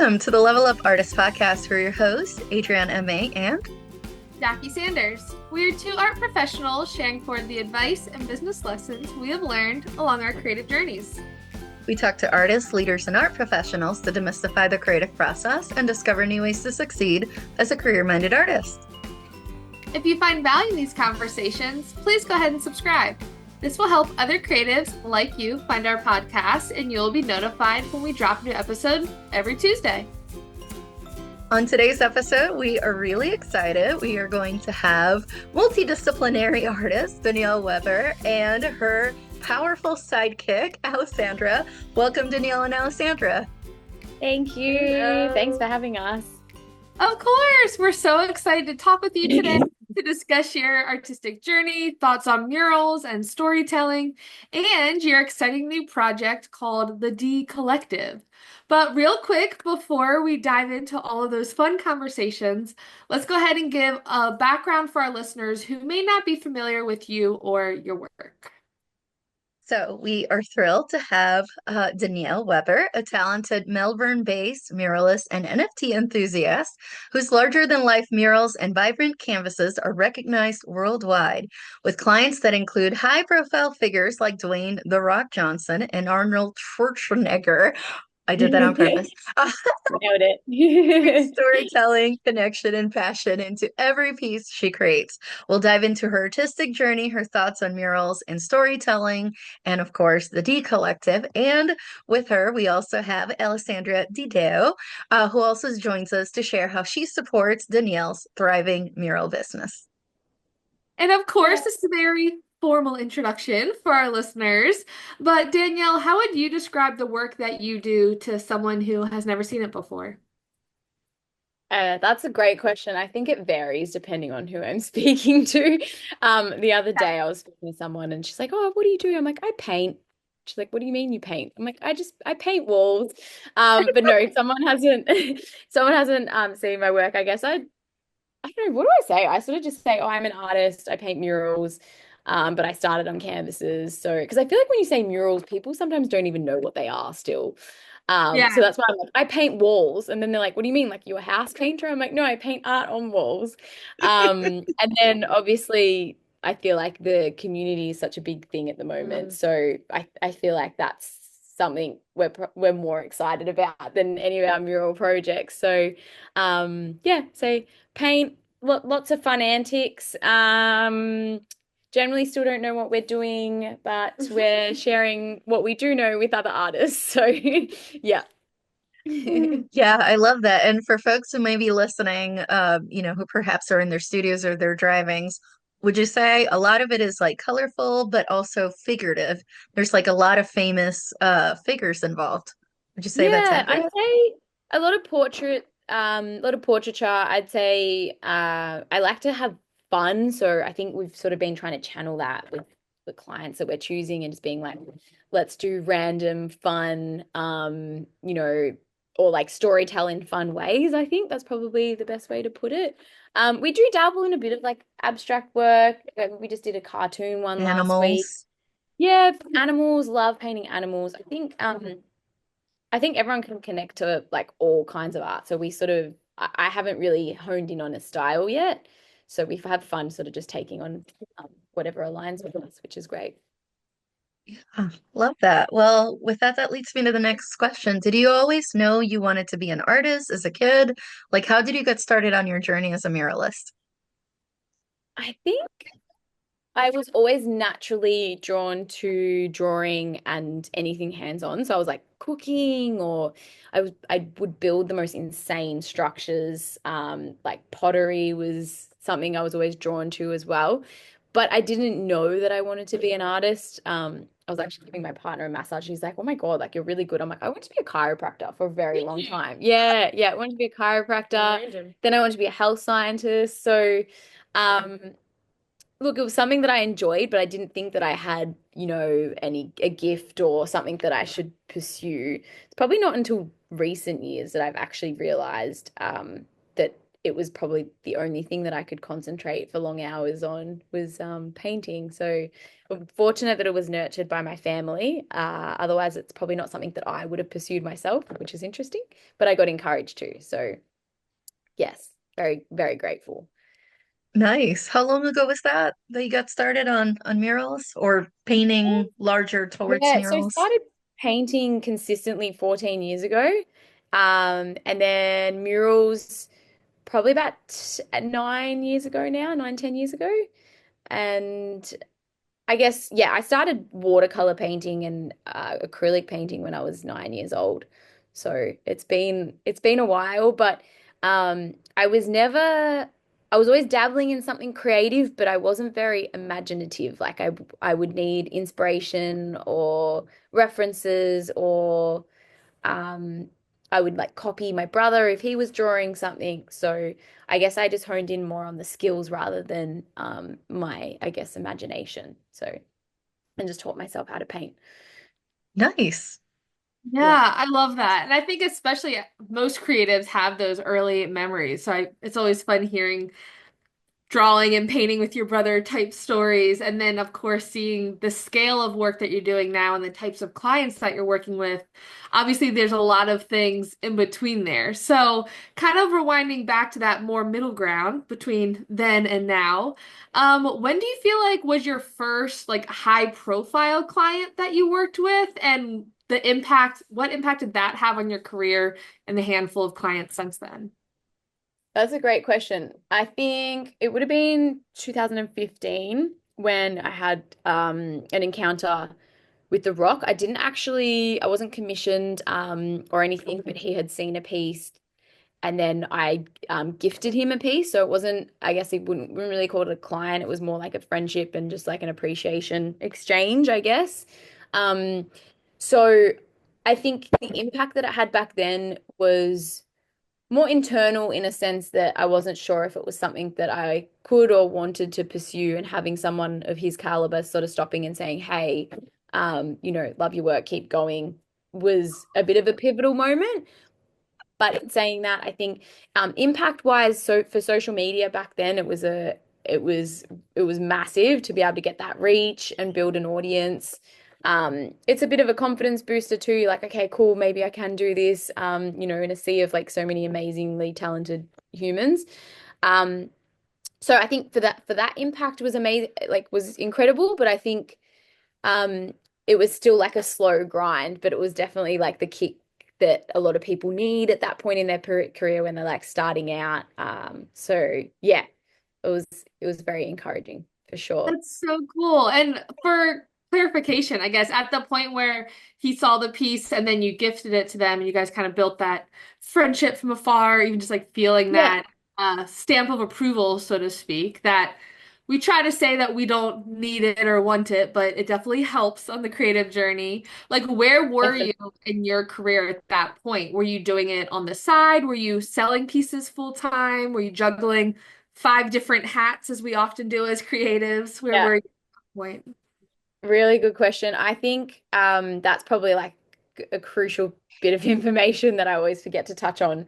Welcome to the Level Up Artist Podcast. We're your hosts, Adrienne M.A. and Jackie Sanders. We are two art professionals sharing forward the advice and business lessons we have learned along our creative journeys. we talk to artists, leaders, and art professionals to demystify the creative process and discover new ways to succeed as a career-minded artist. If you find value in these conversations, please go ahead and subscribe. This will help other creatives like you find our podcast, and you'll be notified when we drop a new episode every Tuesday. On today's episode, we are really excited. We are going to have multidisciplinary artist Danielle Weber and her powerful sidekick, Alessandra. Welcome, Danielle and Alessandra. Thank you. Hello. Thanks for having us. Of course, we're so excited to talk with you today to discuss your artistic journey, thoughts on murals and storytelling, and your exciting new project called the D Collective. But real quick, before we dive into all of those fun conversations, let's go ahead and give a background for our listeners who may not be familiar with you or your work. So we are thrilled to have Danielle Weber, a talented Melbourne-based muralist and NFT enthusiast whose larger-than-life murals and vibrant canvases are recognized worldwide, with clients that include high-profile figures like Dwayne "The Rock" Johnson and Arnold Schwarzenegger. I did that on purpose. Nailed it. Storytelling, connection, and passion into every piece she creates. We'll dive into her artistic journey, her thoughts on murals and storytelling, and of course, the D Collective. And with her, we also have Alessandra Di Deo, who also joins us to share how she supports Danielle's thriving mural business. And of course, this is a very formal introduction for our listeners. But Danielle, how would you describe the work that you do to someone who has never seen it before? That's a great question. I think it varies depending on who I'm speaking to. The other day I was speaking to someone and she's like, "Oh, what do you do?" I'm like, "I paint." She's like, "What do you mean you paint?" I'm like, I paint walls." But no, someone hasn't seen my work. I guess I don't know, what do I say? I sort of just say, "Oh, I'm an artist. I paint murals." But I started on canvases. So, because I feel like when you say murals, people sometimes don't even know what they are still. Yeah. So that's why I'm like, I paint walls. And then they're like, "What do you mean? Like you're a house painter?" I'm like, "No, I paint art on walls." And then obviously I feel like the community is such a big thing at the moment. So I feel like that's something we're more excited about than any of our mural projects. So yeah, so paint, lots of fun antics. Generally still don't know what we're doing, but we're sharing what we do know with other artists. So yeah. Yeah, I love that. And for folks who may be listening, who perhaps are in their studios or their drivings, would you say a lot of it is like colorful, but also figurative? There's like a lot of famous figures involved. Would you say that's Yeah, I'd accurate? say a lot of portraiture. I'd say I like to have fun. So I think we've sort of been trying to channel that with the clients that we're choosing and just being like, let's do random fun, or like storytell in fun ways. I think that's probably the best way to put it. We do dabble in a bit of like abstract work. We just did a cartoon one last week. Animals. Yeah, animals, love painting animals. I think everyone can connect to like all kinds of art. So we sort of, I haven't really honed in on a style yet. So we've had fun sort of just taking on whatever aligns with us, which is great. Oh, love that. Well, with that, that leads me to the next question. Did you always know you wanted to be an artist as a kid? Like, how did you get started on your journey as a muralist? I think I was always naturally drawn to drawing and anything hands-on. So I was like cooking, or I would build the most insane structures. Like pottery was something I was always drawn to as well. But I didn't know that I wanted to be an artist. I was actually giving my partner a massage. He's like, "Oh my God, like you're really good." I'm like, "I want to be a chiropractor for a very long time." Yeah, yeah, I wanted to be a chiropractor. Random. Then I wanted to be a health scientist. So um look, it was something that I enjoyed, but I didn't think that I had, any a gift or something that I should pursue. It's probably not until recent years that I've actually realized that it was probably the only thing that I could concentrate for long hours on was painting. So I'm fortunate that it was nurtured by my family. Otherwise, it's probably not something that I would have pursued myself, which is interesting. But I got encouraged to. So yes, very, very grateful. Nice. How long ago was that you got started on murals or painting larger towards Yeah, so I murals? started painting consistently 14 years ago. And then murals probably about 9 years ago now, 9, 10 years ago. And I guess, yeah, I started watercolor painting and acrylic painting when I was 9 years old. So it's been a while, but I was always dabbling in something creative, but I wasn't very imaginative. Like I would need inspiration or references or um I would like copy my brother if he was drawing something. So I guess I just honed in more on the skills rather than my, I guess, imagination. So and just taught myself how to paint. Nice. Yeah. Yeah, I love that. And I think especially most creatives have those early memories. So it's always fun hearing drawing and painting with your brother type stories. And then, of course, seeing the scale of work that you're doing now and the types of clients that you're working with. Obviously, there's a lot of things in between there. So, kind of rewinding back to that more middle ground between then and now, when do you feel like was your first like high profile client that you worked with and the impact, what impact did that have on your career and the handful of clients since then? That's a great question. I think it would have been 2015 when I had an encounter with The Rock. I wasn't commissioned or anything, but he had seen a piece and then I gifted him a piece. So it wasn't, I guess he wouldn't really call it a client. It was more like a friendship and just like an appreciation exchange, I guess. Um, so I think the impact that it had back then was more internal in a sense that I wasn't sure if it was something that I could or wanted to pursue, and having someone of his caliber sort of stopping and saying, "Hey, love your work, keep going," was a bit of a pivotal moment. But in saying that, I think impact wise, so for social media back then, it was it was massive to be able to get that reach and build an audience. It's a bit of a confidence booster too. You're like, okay, cool, maybe I can do this. In a sea of like so many amazingly talented humans. Um, so I think for that impact was amazing, like was incredible. But I think um, it was still like a slow grind, but it was definitely like the kick that a lot of people need at that point in their career when they're like starting out. So yeah, it was very encouraging for sure. That's so cool. And for clarification, I guess at the point where he saw the piece and then you gifted it to them and you guys kind of built that friendship from afar, even just like feeling Yeah, that stamp of approval, so to speak, that we try to say that we don't need it or want it, but it definitely helps on the creative journey. Like, where were you definitely. in your career at that point? Were you doing it on the side? Were you selling pieces full time? Were you juggling five different hats as we often do as creatives? Where Yeah, were you at that point? really good question. I think that's probably like a crucial bit of information that I always forget to touch on.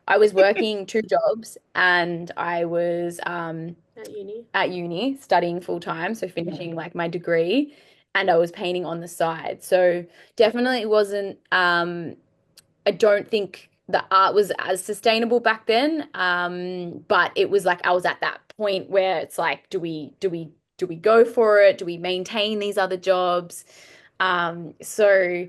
I was working two jobs and I was at uni studying full time, so finishing like my degree, and I was painting on the side. So definitely it wasn't I don't think the art was as sustainable back then. But it was like I was at that point where it's like, do we go for it? Do we maintain these other jobs? So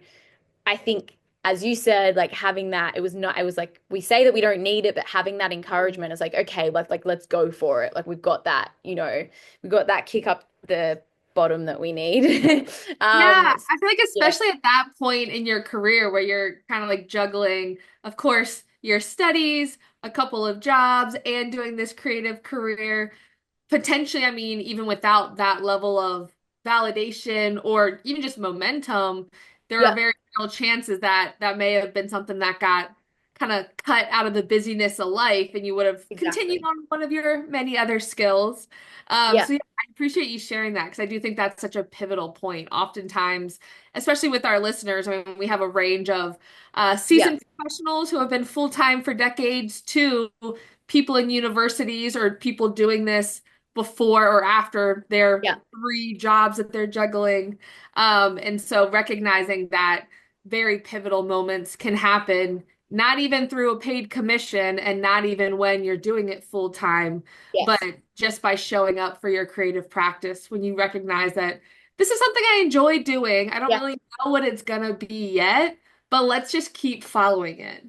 I think, as you said, like having that, it was not, I was like, we say that we don't need it, but having that encouragement is like, okay, let's go for it. Like we've got that, we've got that kick up the bottom that we need. Yeah, Um, I feel like yeah, especially at that point in your career where you're kind of like juggling, of course, your studies, a couple of jobs, and doing this creative career. Potentially, I mean, even without that level of validation or even just momentum, there are yeah, very real chances that that may have been something that got kind of cut out of the busyness of life and you would have continued Exactly. on one of your many other skills. Yeah. So yeah, I appreciate you sharing that because I do think that's such a pivotal point. Oftentimes, especially with our listeners, I mean, we have a range of Yeah. seasoned professionals who have been full-time for decades to people in universities or people doing this before or after their Yeah. three jobs that they're juggling. And so recognizing that very pivotal moments can happen, not even through a paid commission and not even when you're doing it full time, but Yes. just by showing up for your creative practice when you recognize that this is something I enjoy doing. I don't Yeah. really know what it's gonna be yet, but let's just keep following it.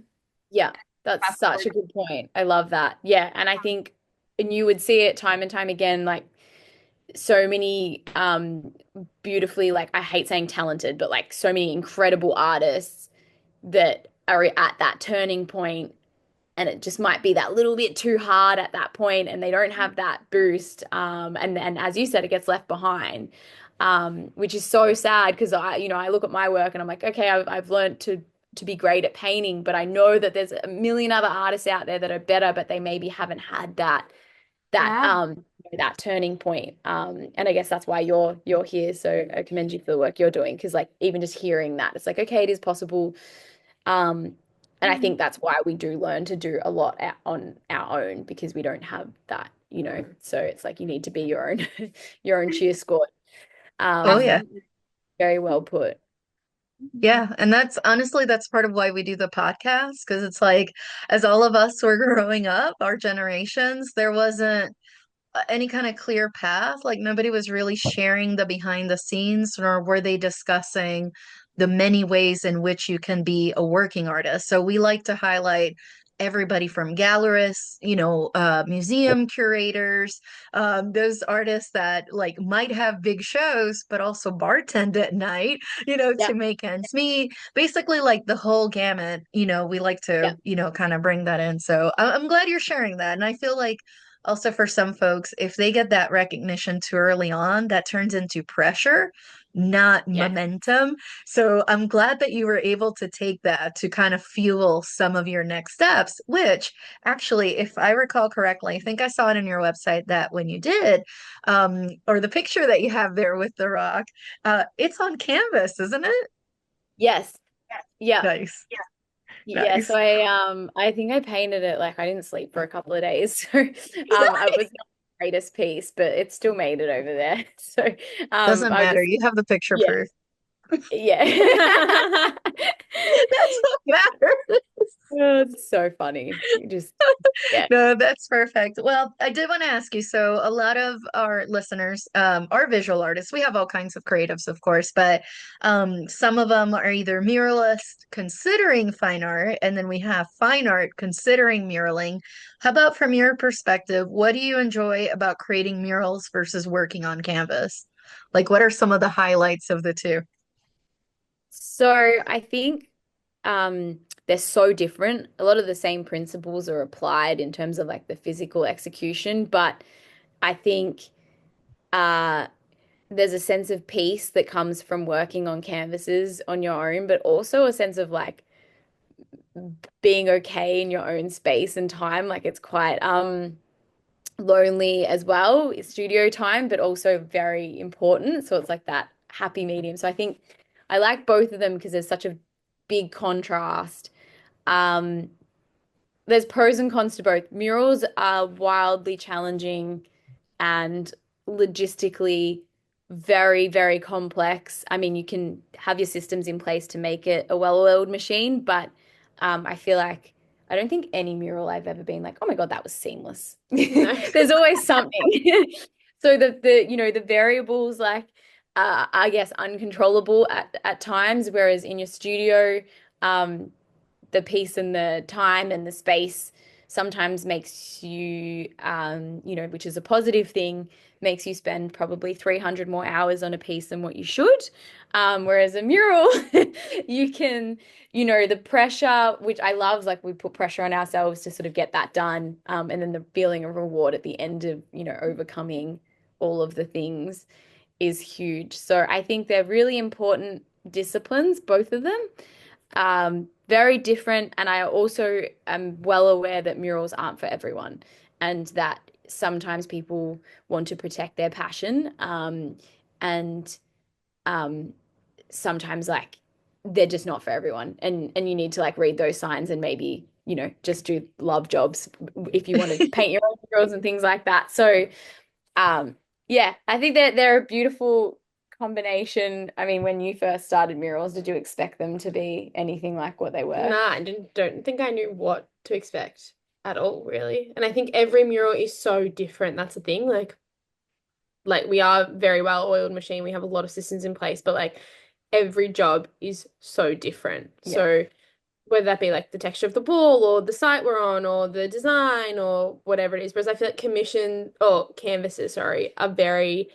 Yeah. That's Fast such forward. a good point. I love that. Yeah. And I think, and you would see it time and time again, like so many beautifully, like I hate saying talented, but like so many incredible artists that are at that turning point, and it just might be that little bit too hard at that point and they don't have that boost, and as you said, it gets left behind, which is so sad because I look at my work and I'm like, okay, I've learned to be great at painting, but I know that there's a million other artists out there that are better, but they maybe haven't had that Yeah. um that turning point. And I guess that's why you're here, so I commend you for the work you're doing, because like even just hearing that, it's like, okay, it is possible. um and I think that's why we do learn to do a lot on our own, because we don't have that, so it's like you need to be your own your own cheer squad. Oh yeah. um Very well put. Yeah, and that's honestly that's part of why we do the podcast because it's like as all of us were growing up, our generations, there wasn't any kind of clear path. Like nobody was really sharing the behind the scenes, nor were they discussing the many ways in which you can be a working artist. So we like to highlight everybody from gallerists, museum curators, those artists that like might have big shows, but also bartend at night, Yeah. to make ends meet. Basically, like the whole gamut, we like Yeah. to, kind of bring that in. So I'm glad you're sharing that. And I feel like also, for some folks, if they get that recognition too early on, that turns into pressure, not Yeah. momentum. So I'm glad that you were able to take that to kind of fuel some of your next steps, which actually, if I recall correctly, I think I saw it on your website that when you did, or the picture that you have there with the rock, it's on canvas, isn't it? Yes. Yeah. Nice, Yeah, so nice. I think I painted it, like I didn't sleep for a couple of days. So I was not the greatest piece, but it still made it over there. So Doesn't I matter. just, You have the picture yeah, proof. yeah. That's what matters. Oh, it's so funny. You just, yeah. No, that's perfect. Well, I did want to ask you, so a lot of our listeners are visual artists. We have all kinds of creatives, of course, but some of them are either muralists considering fine art, and then we have fine art considering muraling. How about from your perspective, what do you enjoy about creating murals versus working on canvas? Like, what are some of the highlights of the two? So I think they're so different. A lot of the same principles are applied in terms of like the physical execution, but I think uh there's a sense of peace that comes from working on canvases on your own, but also a sense of like being okay in your own space and time. Like it's quite lonely as well, studio time, but also very important. So it's like that happy medium. So I think I like both of them because there's such a big contrast. Um, there's pros and cons to both. Murals are wildly challenging and logistically very, very complex. I mean, you can have your systems in place to make it a well-oiled machine, but I feel like I don't think any mural I've ever been like, oh my God, that was seamless. No. There's always something. So the variables, like I guess uncontrollable at times, whereas in your studio, um the peace and the time and the space sometimes makes you, which is a positive thing, makes you spend probably 300 more hours on a piece than what you should. Whereas a mural, you can, the pressure, which I love, is like we put pressure on ourselves to sort of get that done. And then the feeling of reward at the end of, overcoming all of the things is huge. So I think they're really important disciplines, both of them. very different. And I also am well aware that murals aren't for everyone and that sometimes people want to protect their passion. And um, sometimes like they're just not for everyone. And you need to like read those signs and maybe, just do love jobs if you want to paint your own murals and things like that. So um, yeah, I think that they're a beautiful combination. I mean, when you first started murals, did you expect them to be anything like what they were? Nah, I don't think I knew what to expect at all, really. And I think every mural is so different. That's the thing. Like we are very well-oiled machine. We have a lot of systems in place, but like every job is so different. Yeah. So whether that be like the texture of the wall or the site we're on or the design or whatever it is. Whereas I feel like commission or canvases, sorry, are very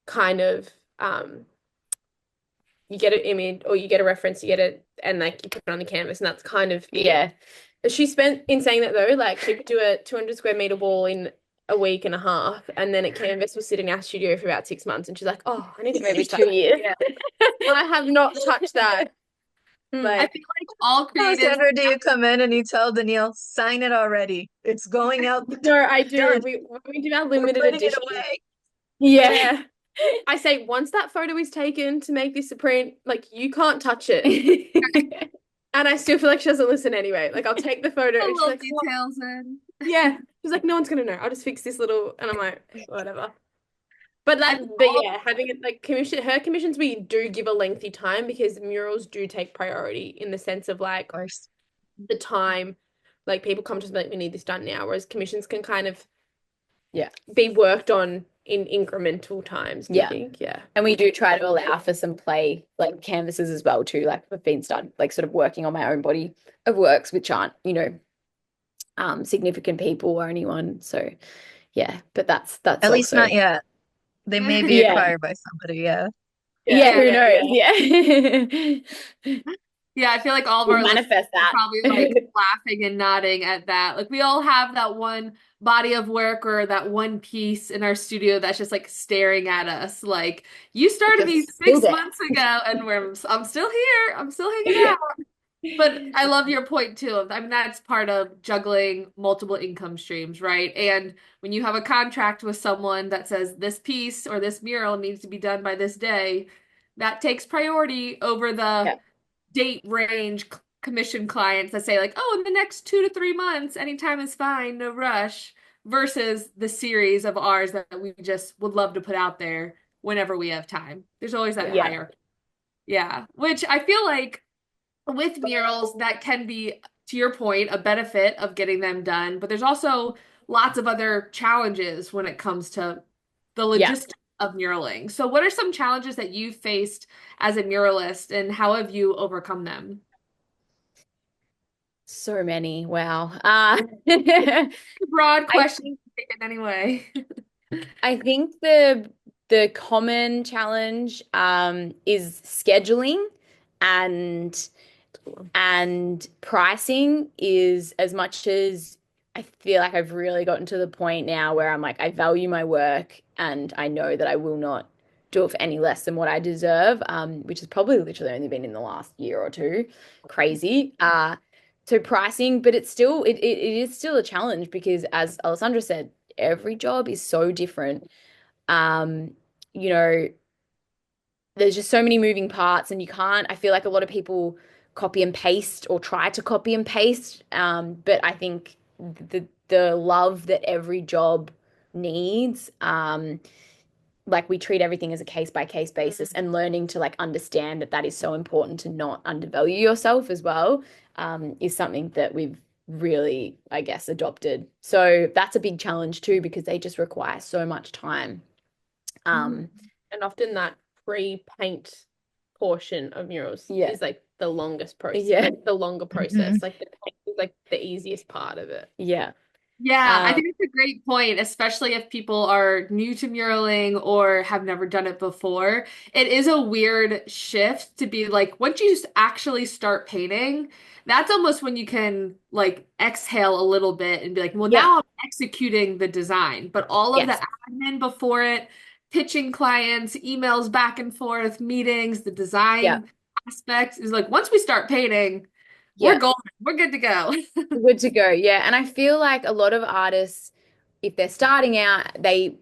kind of you get an image or you get a reference, you get it and like you put it on the canvas and that's kind of it. Yeah. She spent in saying that though, like she could do a 200 square meter wall in a week and a half, and then at Canvas was sitting in our studio for about 6 months, and she's like, "Oh, I need to Maybe finish that." 2 years. Yeah, and I have not touched that. I Like, feel like all creatives. Alessandra, do you come in and you tell Danielle, sign it already? It's going out the door. no, I do. Done. We do our We're limited putting it edition. away. Yeah. Yeah. I say once that photo is taken to make this a print, like you can't touch it. And I still feel like she doesn't listen anyway. Like I'll take the photo The and she's little like, "Oh." details in. Yeah. She's like, no one's gonna know. I'll just fix this little, and I'm like, whatever. But I that, think but all yeah, having it like her commissions, we do give a lengthy time because murals do take priority in the sense of like Of course. the time. Like people come to us and be like, we need this done now, whereas commissions can kind of Yeah. be worked on in incremental times. Do you Yeah. think? Yeah. And we do try to allow for some play, like canvases as well too. Like I've been started like sort of working on my own body of works, which aren't, significant people or anyone. So yeah, but that's At least not also yet. They may be yeah. acquired by somebody, yeah. Yeah. Yeah, yeah. who Yeah. knows? Yeah. Yeah. Yeah, I feel like all of We'll our listeners manifest are that. probably like laughing and nodding at that. Like we all have that one body of work or that one piece in our studio that's just like staring at us. Like you started these Just six build it. months ago, and I'm still here. I'm still hanging out. But I love your point too. I mean, that's part of juggling multiple income streams, right? And when you have a contract with someone that says this piece or this mural needs to be done by this day, that takes priority over the Yeah. date range commission clients that say like, oh, in the next 2 to 3 months, anytime is fine, no rush, versus the series of ours that we just would love to put out there whenever we have time. There's always that Yeah. hierarchy. Yeah, which I feel like with murals that can be, to your point, a benefit of getting them done, but there's also lots of other challenges when it comes to the Yeah. logistics of muraling. So what are some challenges that you faced as a muralist and how have you overcome them? So many. Wow. Broad I question, think take it anyway. I think the common challenge is scheduling and and pricing is as much as I feel like I've really gotten to the point now where I'm like I value my work and I know that I will not do it for any less than what I deserve, which has probably literally only been in the last year or two. Crazy. So pricing, but it is still a challenge because as Alessandra said, every job is so different. Um, you know, there's just so many moving parts and you can't, I feel like a lot of people copy and paste or try to copy and paste. But I think the love that every job needs, like we treat everything as a case by case basis and learning to like understand that that is so important to not undervalue yourself as well, is something that we've really, I guess, adopted. So that's a big challenge too because they just require so much time. Um, And often that pre-paint portion of murals yeah. is like the longest process, Yeah. like the longer Mhm. process. Like the paint is like the easiest part of it. Yeah. Yeah, I Um, think it's a great point, especially if people are new to muraling or have never done it before. It is a weird shift to be like, once you actually start painting, that's almost when you can like exhale a little bit and be like, well, yeah. now I'm executing the design. But all of the Yes. admin before it, pitching clients, emails back and forth, meetings, the Yeah. design aspect is like, once we start painting, We're Yeah. golden. We're good to go. Good to go. Yeah. And I feel like a lot of artists, if they're starting out, they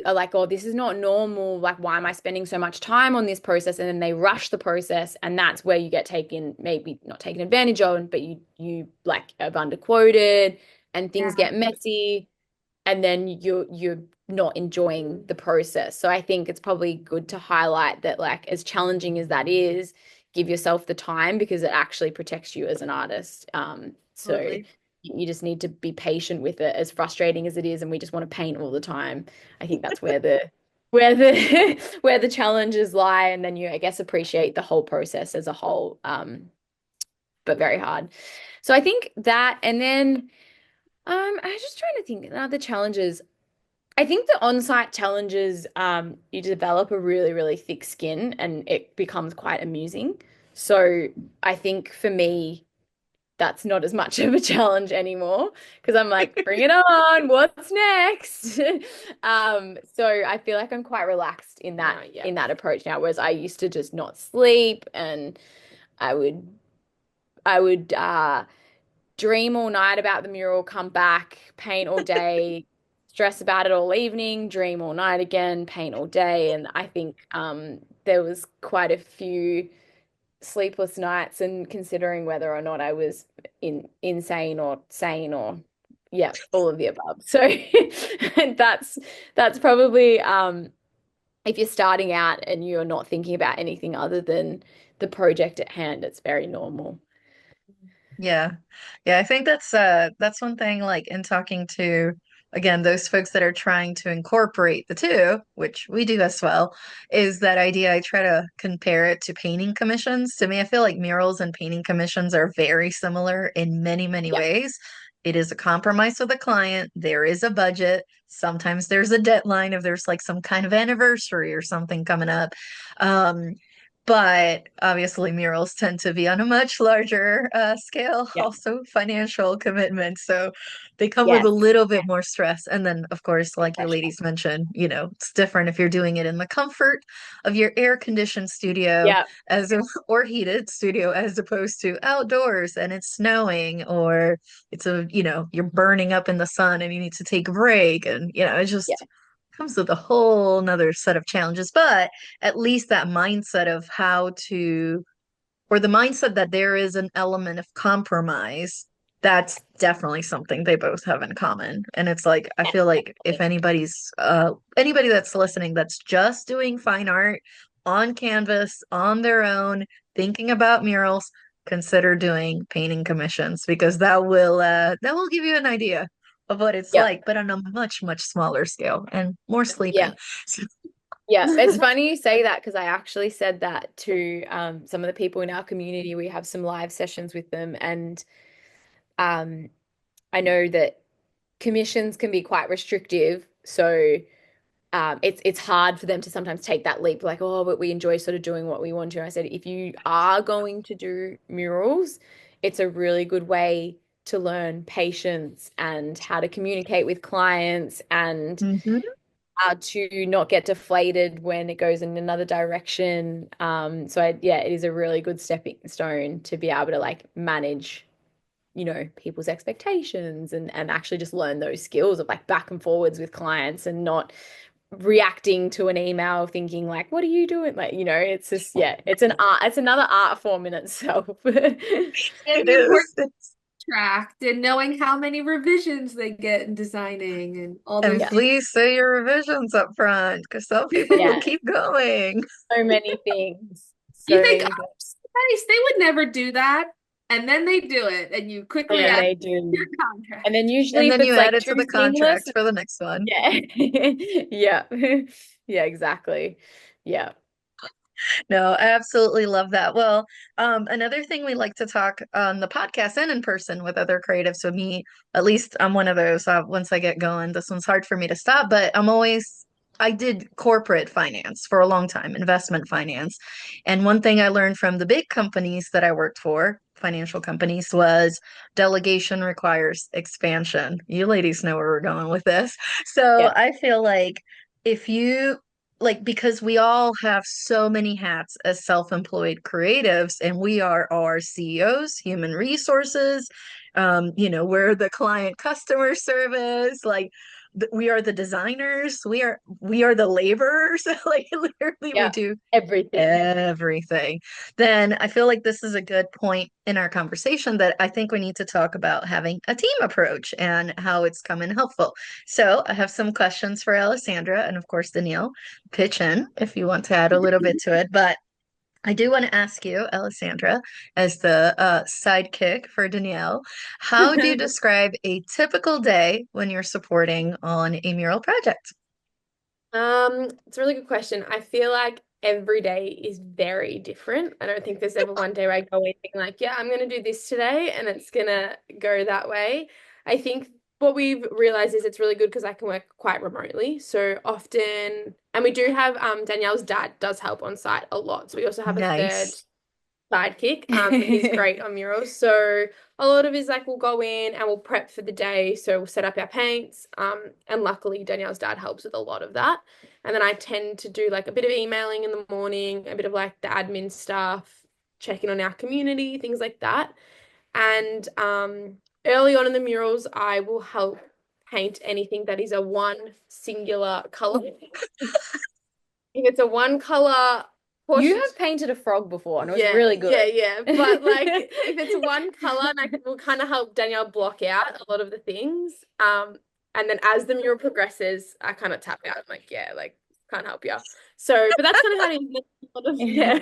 are like, oh, this is not normal. Like, why am I spending so much time on this process? And then they rush the process, and that's where you get taken, maybe not taken advantage of, but you like have underquoted and things Yeah, get messy, and then you're not enjoying the process. So I think it's probably good to highlight that, like, as challenging as that is, give yourself the time because it actually protects you as an artist. So absolutely. you just need to be patient with it, as frustrating as it is, and we just want to paint all the time. I think that's where the where the challenges lie, and then you, I guess, appreciate the whole process as a whole. But very hard. So I think that, and then I was just trying to think other challenges. I think the on-site challenges, you develop a really, really thick skin and it becomes quite amusing. So I think for me, that's not as much of a challenge anymore because I'm like, bring it on, what's next? So I feel like I'm quite relaxed in that No, yeah. in that approach now, whereas I used to just not sleep and I would I would dream all night about the mural, come back, paint all day, stress about it all evening, dream all night again, paint all day. And I think there was quite a few sleepless nights and considering whether or not I was insane or sane or yeah, all of the above. So that's that's probably if you're starting out and you're not thinking about anything other than the project at hand, it's very normal. Yeah. Yeah, I think that's one thing like in talking to again those folks that are trying to incorporate the two, which we do as well, is that idea I try to compare it to painting commissions. To me, I feel like murals and painting commissions are very similar in many, many Yeah, ways. It is a compromise with the client. There is a budget. Sometimes there's a deadline if there's like some kind of anniversary or something coming up. Um, but obviously, murals tend to be on a much larger scale, yeah, also financial commitment. So they come with a yes, little bit more stress. And then, of course, like your pressure. ladies mentioned, it's different if you're doing it in the comfort of your air-conditioned studio Yeah, or heated studio as opposed to outdoors and it's snowing or you're burning up in the sun and you need to take a break. And, it yeah, just comes with a whole nother set of challenges. But at least that mindset of how to, or the mindset that there is an element of compromise, that's definitely something they both have in common. And it's like, I feel like if anybody that's listening that's just doing fine art on canvas on their own, thinking about murals, consider doing painting commissions because that will give you an idea of what it's yeah, like, but on a much, much smaller scale and more yeah. sleeping. Yeah, it's funny you say that because I actually said that to some of the people in our community. We have some live sessions with them, and um, I know that commissions can be quite restrictive. So it's hard for them to sometimes take that leap, like, oh, but we enjoy sort of doing what we want to. And I said, if you are going to do murals, it's a really good way to learn patience and how to communicate with clients and Mhm. to not get deflated when it goes in another direction. Yeah, it is a really good stepping stone to be able to like manage, people's expectations and actually just learn those skills of like back and forwards with clients and not reacting to an email thinking like, what are you doing? Like, it's just, yeah, it's another art form in itself. And It the importance is. tracked and knowing how many revisions they get in designing and all And those Yeah. details. please say your revisions up front because some people will Yeah. keep going. So many things. You So think, many things. oh, nice, they would never do that. And then they do it, and you quickly And add they your do. And contract. then usually And if then it's you add like it too to the seamless, contract for the next one. yeah. Yeah. Yeah, exactly. Yeah. No, I absolutely love that. Well, another thing we like to talk on the podcast and in person with other creatives. So me, at least I'm one of those. Once I get going, this one's hard for me to stop. But I did corporate finance for a long time, investment finance. And one thing I learned from the big companies that I worked for, financial companies, was delegation requires expansion. You ladies know where we're going with this. So Yeah. I feel like if you like because we all have so many hats as self-employed creatives, and we are our CEOs, human resources, we're the client customer service, like we are the designers, we are the laborers, like literally we Yeah, do everything. everything. Then I feel like this is a good point in our conversation that I think we need to talk about having a team approach and how it's come in helpful. So I have some questions for Alessandra, and of course Danielle, pitch in if you want to add a little bit to it. But I do want to ask you, Alessandra, as the sidekick for Danielle, how do you describe a typical day when you're supporting on a mural project? It's a really good question. I feel like every day is very different. I don't think there's ever one day where I go in being like, yeah, I'm gonna do this today and it's gonna go that way. I think what we've realized is it's really good because I can work quite remotely. So often, and we do have Danielle's dad does help on site a lot. So we also have a third Nice. sidekick. He's great on murals. So a lot of his like we'll go in and we'll prep for the day. So we'll set up our paints. And luckily Danielle's dad helps with a lot of that. And then I tend to do like a bit of emailing in the morning, a bit of like the admin stuff, checking on our community, things like that. And early on in the murals, I will help paint anything that is a one singular color. If it's a one color You portion, have painted a frog before, and it was really good. yeah. But like if it's one color, and I will kind of help Danielle block out a lot of the things. And then as the mural progresses, I kind of tap out. I'm like, yeah, like can't help you. So, but that's kind of how it is. A lot of, yeah.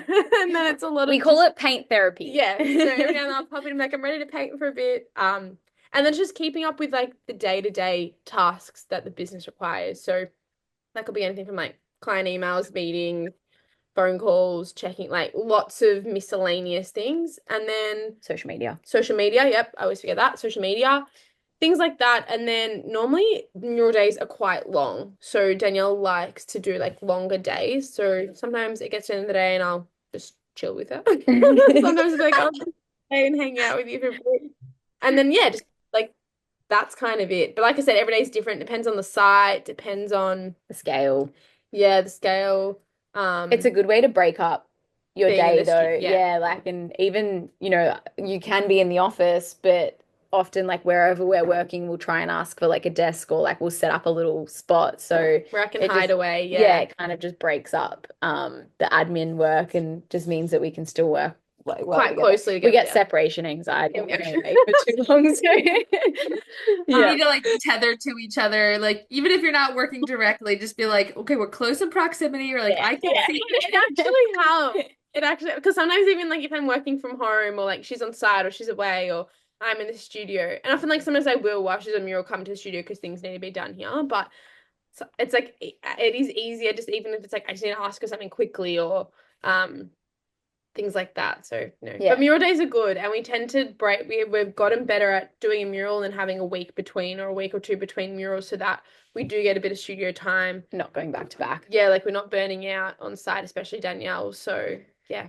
And then it's a lot of We call it paint therapy. yeah. So every now and then I'll pop in, I'm like, I'm ready to paint for a bit. And then just keeping up with like the day-to-day tasks that the business requires. So that could be anything from like client emails, meetings, phone calls, checking like lots of miscellaneous things. And then Social media. yep, I always forget that. Social media, things like that. And then normally mural days are quite long. So Danielle likes to do like longer days. So sometimes it gets to the end of the day and I'll just chill with her. Sometimes it's like I'll just stay and hang out with you for a bit. And then yeah, just like that's kind of it. But like I said, every day is different. Depends on the site, depends on The scale. yeah, the scale. It's a good way to break up your Being in day the though. yeah. Yeah, like and even, you can be in the office, but often like wherever we're working, we'll try and ask for like a desk or like we'll set up a little spot. So Where I can it hide just, away, yeah, yeah. it kind of just breaks up the admin work and just means that we can still work like well Quite together. closely We together, get yeah. separation anxiety Yeah. anyway for too long. So You yeah. need to like tether to each other. Like even if you're not working directly, just be like, okay, we're close in proximity, or like I can Yeah. see. It actually helps. It actually, because sometimes even like if I'm working from home or like she's on site or she's away or I'm in the studio, and often like sometimes I will while she's on mural come to the studio because things need to be done here. But it's like it is easier just even if it's like I just need to ask her something quickly or things like that. So no, Yeah. but mural days are good, and we tend to break. We've gotten better at doing a mural and having a week between or a week or two between murals, so that we do get a bit of studio time. Not going back to back. Yeah, like we're not burning out on site, especially Danielle. So yeah.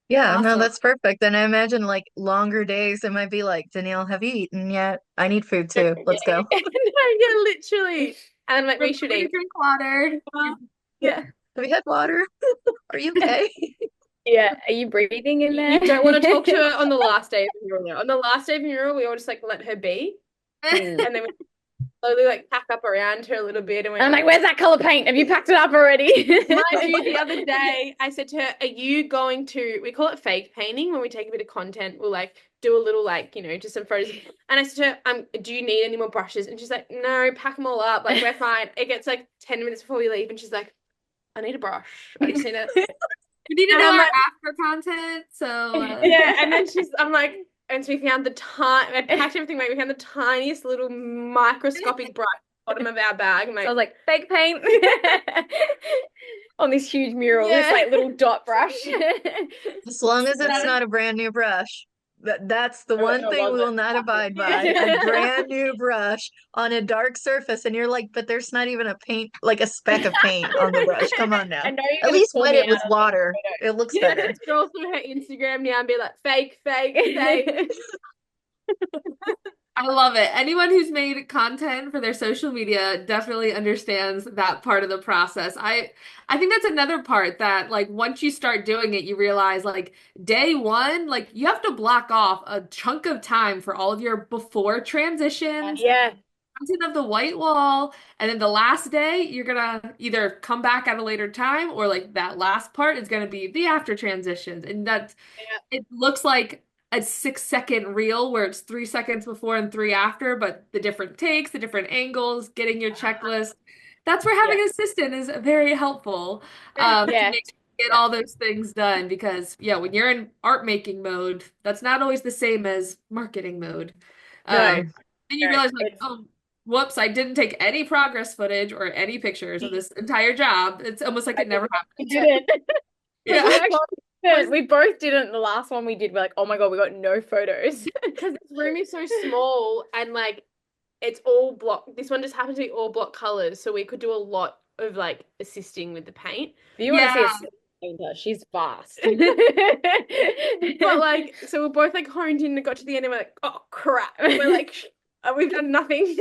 Yeah, no, Awesome. that's perfect. And I imagine like longer days, it might be like, Danielle, have you eaten yet? I need food too. Let's Yeah, go. yeah, literally. And like we should Remember to eat. drink water. Yeah. Have you had water? Are you okay? Yeah. Are you breathing in there? You don't want to talk to her on the last day of the mural. On the last day of the mural, we all just like let her be. Mm. And then we slowly like pack up around her a little bit and I'm like, where's that color paint? Have you packed it up already? mind you, the other day I said to her, are you going to, we call it fake painting when we take a bit of content, we'll like do a little like, just some photos. And I said to her, do you need any more brushes? And she's like, no, pack them all up. Like we're fine. It gets like 10 minutes before we leave and she's like, I need a brush. I just need a We need to and do I'm our like, after content. So yeah, and then I'm like, and so we found I packed everything away. We found the tiniest little microscopic brush at the bottom of our bag. So I was like, fake paint on this huge mural, this like little dot brush. As long as it's not a brand new brush. That's the one No, it thing we will wasn't. not abide by. A brand new brush on a dark surface. And you're like, but there's not even a paint, like a speck of paint on the brush. Come on now. I know you're At gonna least pull wet me it out with of water. It looks Yeah, better. scroll through her Instagram now and be like, fake, fake, fake. I love it. Anyone who's made content for their social media definitely understands that part of the process. I think that's another part that like once you start doing it, you realize like day one, like you have to block off a chunk of time for all of your before transitions, Yeah. content of the white wall, and then the last day you're gonna either come back at a later time or like that last part is gonna be the after transitions. And that's Yeah. it looks like a 6 second reel where it's 3 seconds before and three after, but the different takes, the different angles, getting your checklist. That's where having Yeah. an assistant is very helpful to Yeah. make sure you get Yeah. all those things done because yeah, when you're in art making mode, that's not always the same as marketing mode. No, Um, and you no. realize like, It's oh, whoops, I didn't take any progress footage or any pictures of this entire job. It's almost like I it never happened. didn't. Like Yeah. we both didn't. The last one we did, we're like, oh my God, we got no photos. Because this room is so small and like it's all block. This one just happens to be all block colors, so we could do a lot of like assisting with the paint. If you want to see Yeah. a painter, she's fast. But like, so we're both like honed in and got to the end and we're like, oh crap. We're like, we've done nothing.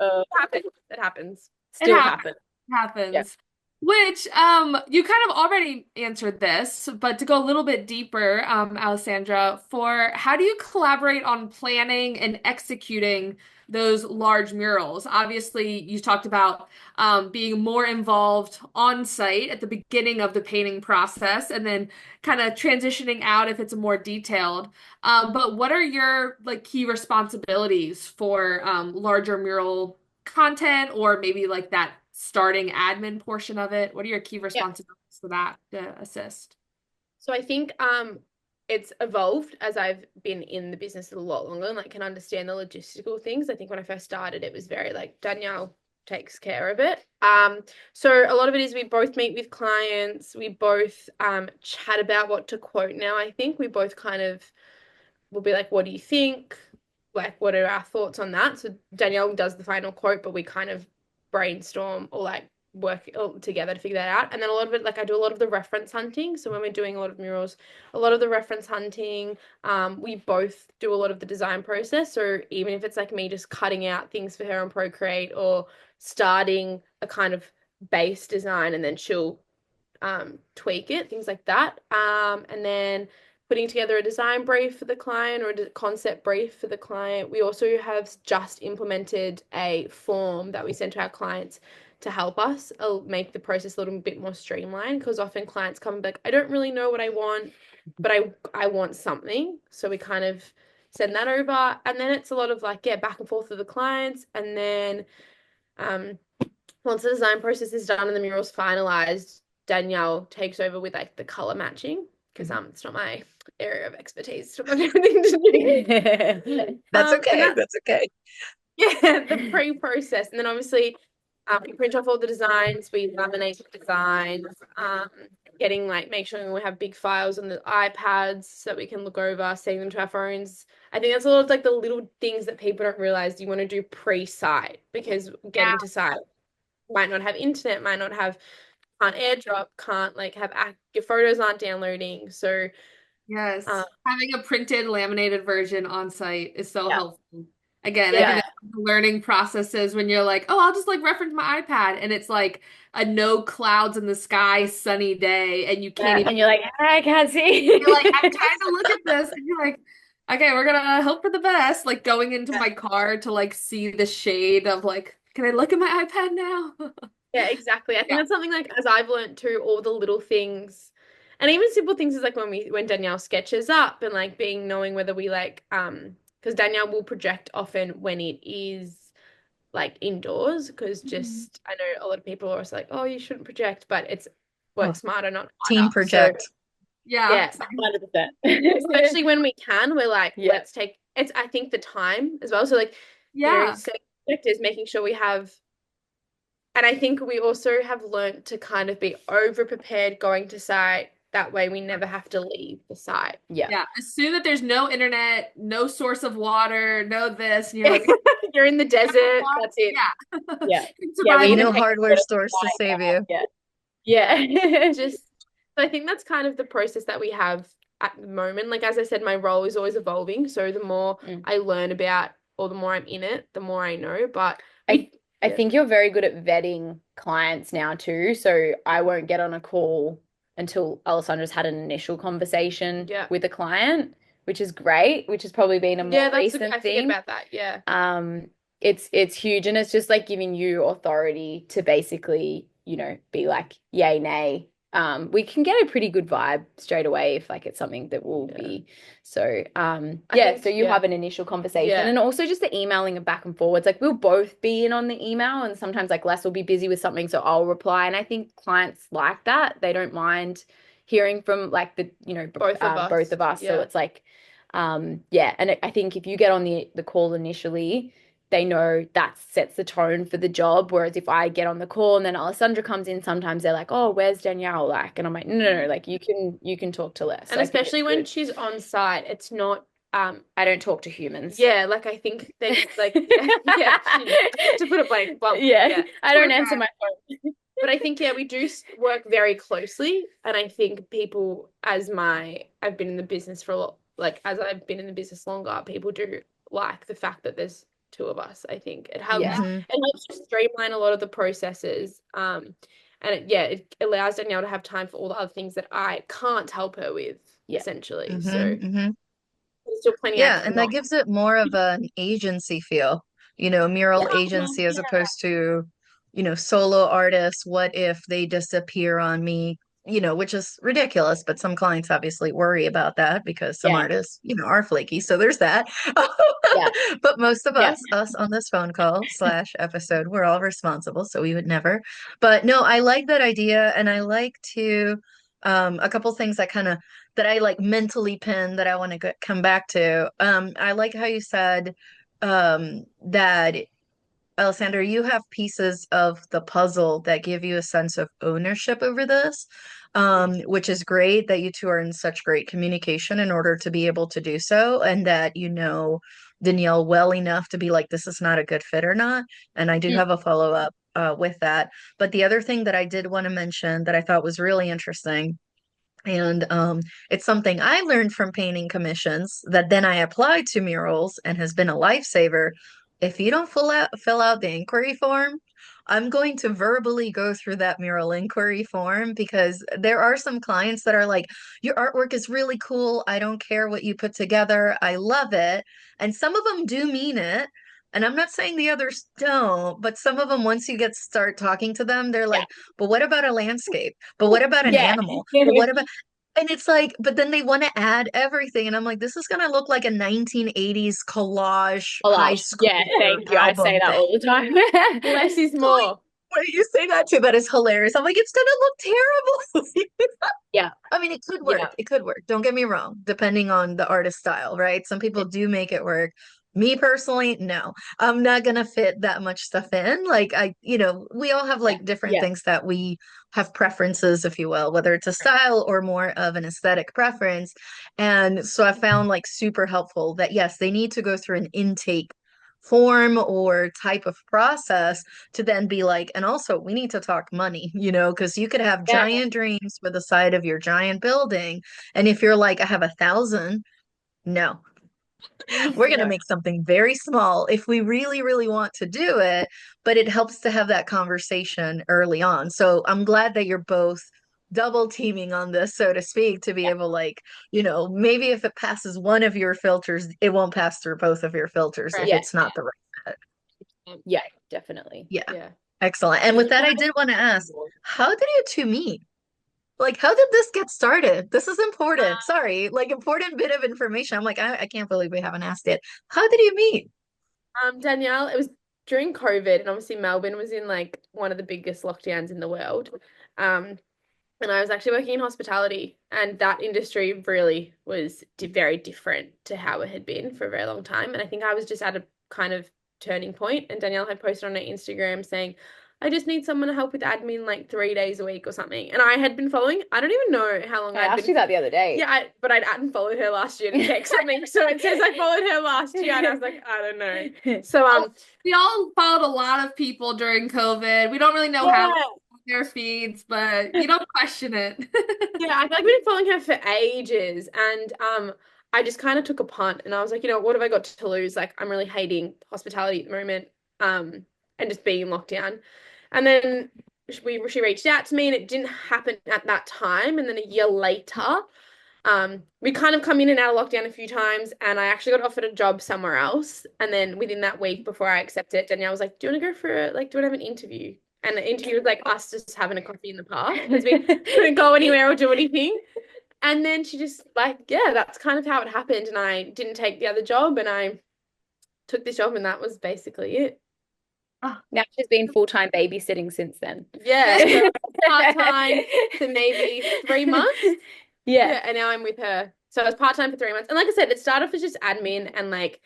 Uh, It happens. It Still happens. happen. Yeah. Happens. Which you kind of already answered this, but to go a little bit deeper, Alessandra, for how do you collaborate on planning and executing those large murals? Obviously, you talked about being more involved on site at the beginning of the painting process and then kind of transitioning out if it's more detailed. But what are your like key responsibilities for larger mural content or maybe like that starting admin portion of it? What are your key Yeah. responsibilities for that to assist? So I think it's evolved as I've been in the business a lot longer and like can understand the logistical things. I think when I first started, it was very like Danielle takes care of it. So a lot of it is we both meet with clients, we both chat about what to quote now. I think we both kind of will be like, what do you think? Like, what are our thoughts on that? So Danielle does the final quote, but we kind of brainstorm or like work together to figure that out. And then a lot of it, like I do a lot of the reference hunting. So when we're doing a lot of murals, a lot of the reference hunting, we both do a lot of the design process. So even if it's like me just cutting out things for her on Procreate or starting a kind of base design and then she'll tweak it, things like that. And then putting together a design brief for the client or a concept brief for the client. We also have just implemented a form that we send to our clients to help us make the process a little bit more streamlined because often clients come and be like, I don't really know what I want, but I want something. So we kind of send that over. And then it's a lot of like, yeah, back and forth with the clients. And then once the design process is done and the mural's finalized, Danielle takes over with like the color matching because it's not my area of expertise to have everything to do. That's okay. That's okay. Yeah, the pre-process. And then obviously we print off all the designs, we laminate the designs, getting like make sure we have big files on the iPads so that we can look over, sending them to our phones. I think that's a lot of like the little things that people don't realize you want to do pre-site because getting to site might not have internet, might not have can't airdrop, can't like have your photos aren't downloading. So Yes. Having a printed laminated version on site is so Yeah. helpful. Again, I Yeah. think it's one of the learning processes when you're like, oh, I'll just like reference my iPad and it's like a no clouds in the sky sunny day and you can't even And you're like, I can't see. you're like, I'm trying to look at this and you're like, okay, we're gonna hope for the best. Like going into my car to like see the shade of like, can I look at my iPad now? yeah, exactly. I think Yeah. that's something like as I've learned too, all the little things and even simple things is like when Danielle sketches up and like being knowing whether we like because Danielle will project often when it is like indoors because just I know a lot of people are also like, oh, you shouldn't project, but it's Oh, work smarter, not team harder. project. Yeah. Yeah, 100%. especially when we can, we're like, Yeah. let's take it's I think the time as well. So like, Yeah. setting objectives, making sure we have and I think we also have learnt to kind of be over prepared going to site. That way we never have to leave the site. Yeah. Yeah. Assume that there's no internet, no source of water, no this, and you're like, You're in the desert, that's it. yeah. Yeah. Can Yeah, we survive even No take hardware stores to save you. Yeah. Yeah. Just so I think that's kind of the process that we have at the moment. Like as I said, my role is always evolving. So the more Mm. I learn about or the more I'm in it, the more I know. But I we I yeah. think you're very good at vetting clients now too. So I won't get on a call until Alessandra's had an initial conversation Yeah. with a client, which is great, which has probably been a Yeah, more recent I forget thing. about that. Yeah. It's huge, and it's just like giving you authority to basically, be like yay, nay. We can get a pretty good vibe straight away if like it's something that will Yeah. be. So I yeah, so think you have an initial conversation, Yeah. and also just the emailing and back and forwards. Like we'll both be in on the email, and sometimes like Les will be busy with something, so I'll reply. And I think clients like that. They don't mind hearing from like Both of both us. of us. So Yeah. it's like yeah, and I think if you get on the call initially, they know that sets the tone for the job. Whereas if I get on the call and then Alessandra comes in, sometimes they're like, "Oh, where's Danielle?" Like, and I'm like, "No, no, no, like you can talk to Les." So And I think it's especially when good. she's on site, it's not I don't talk to humans. yeah, like I think they like yeah, yeah, to put it like bluntly, Yeah, yeah. I don't answer my phone. But I think yeah, we do work very closely, and I think people I've been in the business for a lot, like as I've been in the business longer, people do like the fact that there's two of us. I think Yeah, Mhm. it helps to streamline a lot of the processes. And it allows Danielle to have time for all the other things that I can't help her with, yeah, essentially. So Mhm. there's still plenty I Yeah, and that cannot. gives it more of an agency feel, yeah, mural agency as opposed to, solo artists. What if they disappear on me? Which is ridiculous, but some clients obviously worry about that because some yeah, artists, are flaky. So there's that. yeah, But most of yeah, us on this phone call slash episode, we're all responsible, so we would never. But no, I like that idea, and I like to a couple things that I like mentally pin that I want to come back to. I like how you said that Alessandra, you have pieces of the puzzle that give you a sense of ownership over this, which is great that you two are in such great communication in order to be able to do so, and that you know Danielle well enough to be like, this is not a good fit or not. And I do mm, have a follow up with that. But the other thing that I did want to mention that I thought was really interesting and it's something I learned from painting commissions that then I applied to murals and has been a lifesaver. If you don't fill out the inquiry form, I'm going to verbally go through that mural inquiry form because there are some clients that are like, your artwork is really cool. I don't care what you put together. I love it. And some of them do mean it. And I'm not saying the others don't, but some of them, once you start talking to them, they're yeah, like, but what about a landscape? But what about an yeah. animal? But what about and it's like, but then they want to add everything. And I'm like, this is going to look like a 1980s collage high Collage. Yeah, schooler thank you. I say album that thing. all the time. Less is So like, more. when you say that too, that is hilarious. I'm like, it's going to look terrible. Yeah, I mean, it could work. yeah, It could work. Don't get me wrong, depending on the artist style, right? Some people do make it work. Me personally, no. I'm not gonna fit that much stuff in. Like we all have yeah, like different yeah, things that we have preferences, if you will, whether it's a style or more of an aesthetic preference. And so I found like super helpful that yes, they need to go through an intake form or type of process to then be like, and also we need to talk money, because you could have yeah, giant dreams for the side of your giant building. And if you're like, I have 1,000, no, we're going to no, make something very small if we really, really want to do it. But it helps to have that conversation early on. So I'm glad that you're both double teaming on this, so to speak, to be yeah, able like, maybe if it passes one of your filters, it won't pass through both of your filters if Right. yeah, it's not the right fit. yeah, definitely. Yeah. Yeah. Excellent. And And with that, I did want to ask, how did you two meet? Like, how did this get started? This is important. Sorry, like important bit of information. I'm like, I can't believe we haven't asked it. How did you meet? Danielle, it was during COVID, and obviously Melbourne was in like one of the biggest lockdowns in the world. Um, and I was actually working in hospitality, and that industry really was very different to how it had been for a very long time. And I think I was just at a kind of turning point, and Danielle had posted on her Instagram saying, I just need someone to help with admin like 3 days a week or something. And I had been following, I don't even know how long I I'd asked been. you that the other day. Yeah, but I'd unfollowed her last year to check something. So it says I followed her last year, and I was like, I don't know. So Well, we all followed a lot of people during COVID. We don't really know how Yeah. their feeds, but you don't question it. Yeah, I feel like I've been following her for ages, and I just kind of took a punt, and I was like, what have I got to lose? Like, I'm really hating hospitality at the moment, and just being in lockdown. And then she reached out to me, and it didn't happen at that time. And then a year later, we kind of come in and out of lockdown a few times, and I actually got offered a job somewhere else. And then within that week, before I accepted it, Danielle was like, "Do you want to go for like, do you want to have an interview?" And the interview was like us just having a coffee in the park because we couldn't go anywhere or do anything. And then she just like, yeah, that's kind of how it happened. And I didn't take the other job, and I took this job, and that was basically it. Now she's been full-time babysitting since then. Yeah, so part-time to maybe 3 months. Yeah. And now I'm with her. So I was part-time for 3 months. And like I said, it started off as just admin and like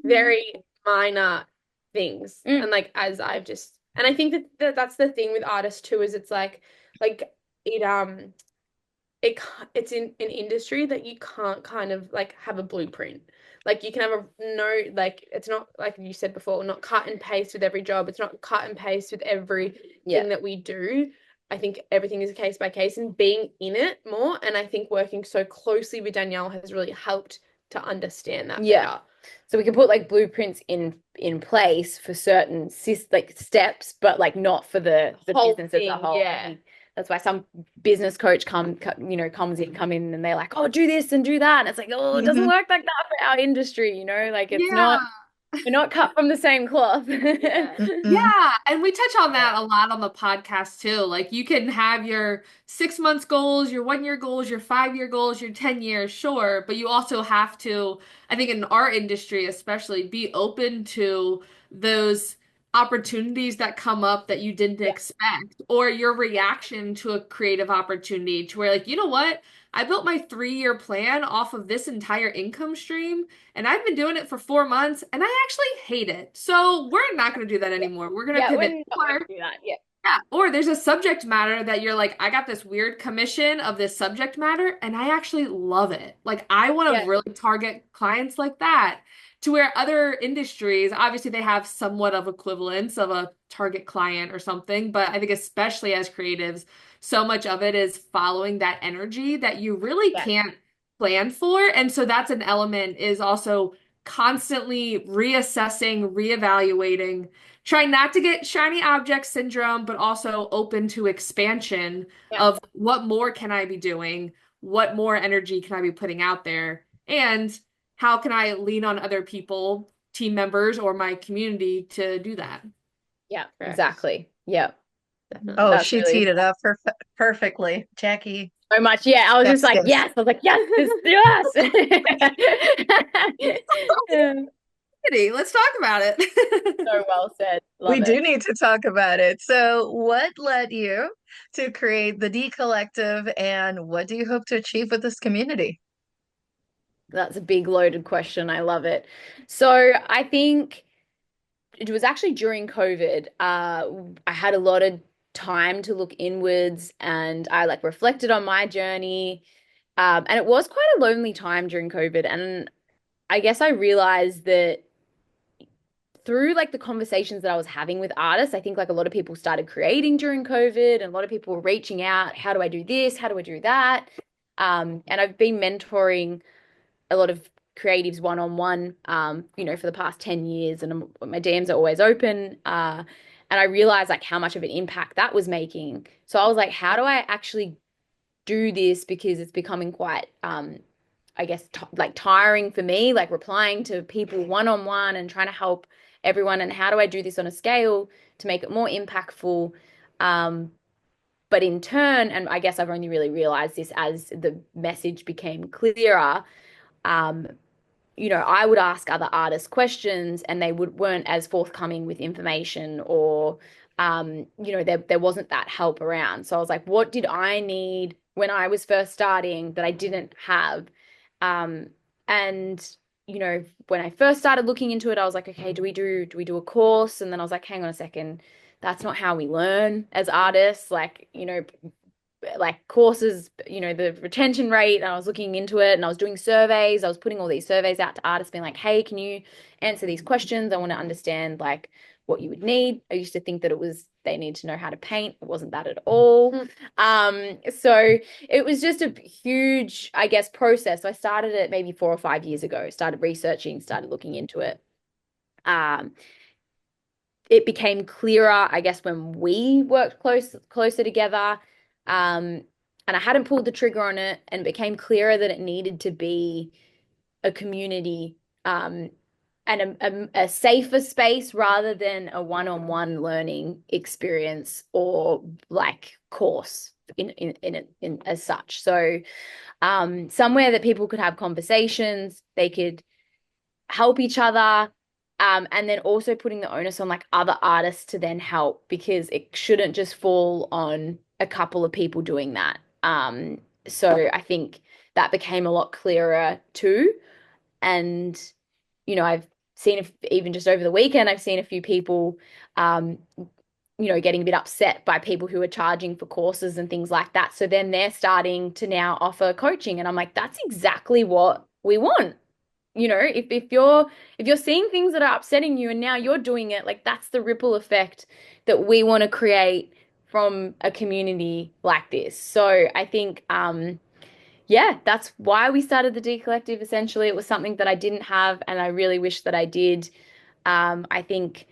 very minor things. And like as I've just, and I think that's the thing with artists too, is it's like it it's in an industry that you can't kind of like have a blueprint. Like you can have a no, like it's not like you said before, not cut and paste with every job. It's not cut and paste with everything that we do. I think everything is a case by case, and being in it more. And I think working so closely with Danielle has really helped to understand that better. So we can put like blueprints in place for certain like steps, but like not for the Whole business thing, as a whole. yeah. That's why some business coach come in and they're like, oh, do this and do that. And it's like, oh, it doesn't work like that for our industry, like it's not, we're not cut from the same cloth. Yeah, and we touch on that a lot on the podcast too. Like you can have your 6 months goals, your 1 year goals, your 5 year goals, your 10 years, sure, but you also have to, I think in our industry especially, be open to those opportunities that come up that you didn't expect, or your reaction to a creative opportunity to where like, you know what? I built my 3 year plan off of this entire income stream. And I've been doing it for 4 months and I actually hate it. So we're not going to do that anymore. We're going to pivot. We're not going to do that. Yeah. Or there's a subject matter that you're like, I got this weird commission of this subject matter and I actually love it. Like I want to really target clients like that, to where other industries, obviously they have somewhat of equivalence of a target client or something. But I think especially as creatives, so much of it is following that energy that you really can't plan for. And so that's an element, is also constantly reassessing, reevaluating, trying not to get shiny object syndrome, but also open to expansion of what more can I be doing? What more energy can I be putting out there? And how can I lean on other people, team members, or my community to do that? Yeah, exactly. Yeah. Oh, That's she teed it up perfectly, Jackie. So much. Yeah, I was just like, yes. I was like, yes, yes. Let's talk about it. So well said. Love We it. do need to talk about it. So, what led you to create the D Collective, and what do you hope to achieve with this community? That's a big loaded question. I love it. So I think it was actually during COVID. I had a lot of time to look inwards, and I like reflected on my journey. And it was quite a lonely time during COVID. And I guess I realized that through like the conversations that I was having with artists, I think like a lot of people started creating during COVID, and a lot of people were reaching out, how do I do this? How do I do that? And I've been mentoring a lot of creatives one-on-one, for the past 10 years, and my DMs are always open. And I realized like how much of an impact that was making. So I was like, how do I actually do this? Because it's becoming quite, I guess, like tiring for me, like replying to people one-on-one and trying to help everyone. And how do I do this on a scale to make it more impactful? But in turn, and I guess I've only really realized this as the message became clearer, I would ask other artists questions and they weren't as forthcoming with information, or, there wasn't that help around. So I was like, what did I need when I was first starting that I didn't have? And, when I first started looking into it, I was like, okay, do we do a course? And then I was like, hang on a second, that's not how we learn as artists. Like courses, the retention rate, and I was looking into it and I was doing surveys. I was putting all these surveys out to artists being like, hey, can you answer these questions? I want to understand like what you would need. I used to think that it was they need to know how to paint. It wasn't that at all. So it was just a huge, I guess, process. So I started it maybe 4 or 5 years ago, started researching, started looking into it. Um, it became clearer, I guess, when we worked closer together. And I hadn't pulled the trigger on it, and it became clearer that it needed to be a community, and a safer space rather than a one-on-one learning experience or like course in as such. So somewhere that people could have conversations, they could help each other. And then also putting the onus on like other artists to then help, because it shouldn't just fall on a couple of people doing that. So I think that became a lot clearer too. And, I've seen, even just over the weekend, I've seen a few people, getting a bit upset by people who are charging for courses and things like that. So then they're starting to now offer coaching. And I'm like, that's exactly what we want. If you're seeing things that are upsetting you and now you're doing it, like that's the ripple effect that we want to create from a community like this. So I think yeah, that's why we started the D Collective. Essentially, it was something that I didn't have and I really wish that I did. I think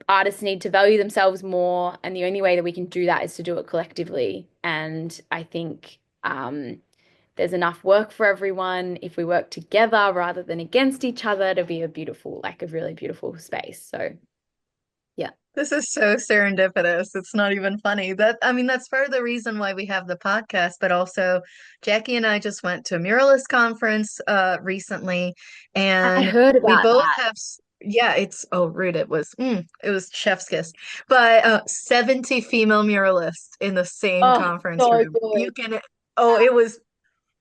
artists need to value themselves more, and the only way that we can do that is to do it collectively. And I think there's enough work for everyone if we work together rather than against each other to be like a really beautiful space. So, yeah. This is so serendipitous. It's not even funny. I mean, that's part of the reason why we have the podcast, but also Jackie and I just went to a muralist conference recently, I and heard we about both that. have yeah, it's oh rude. It was chef's kiss. But 70 female muralists in the same Oh, conference so room. You good. can oh, it was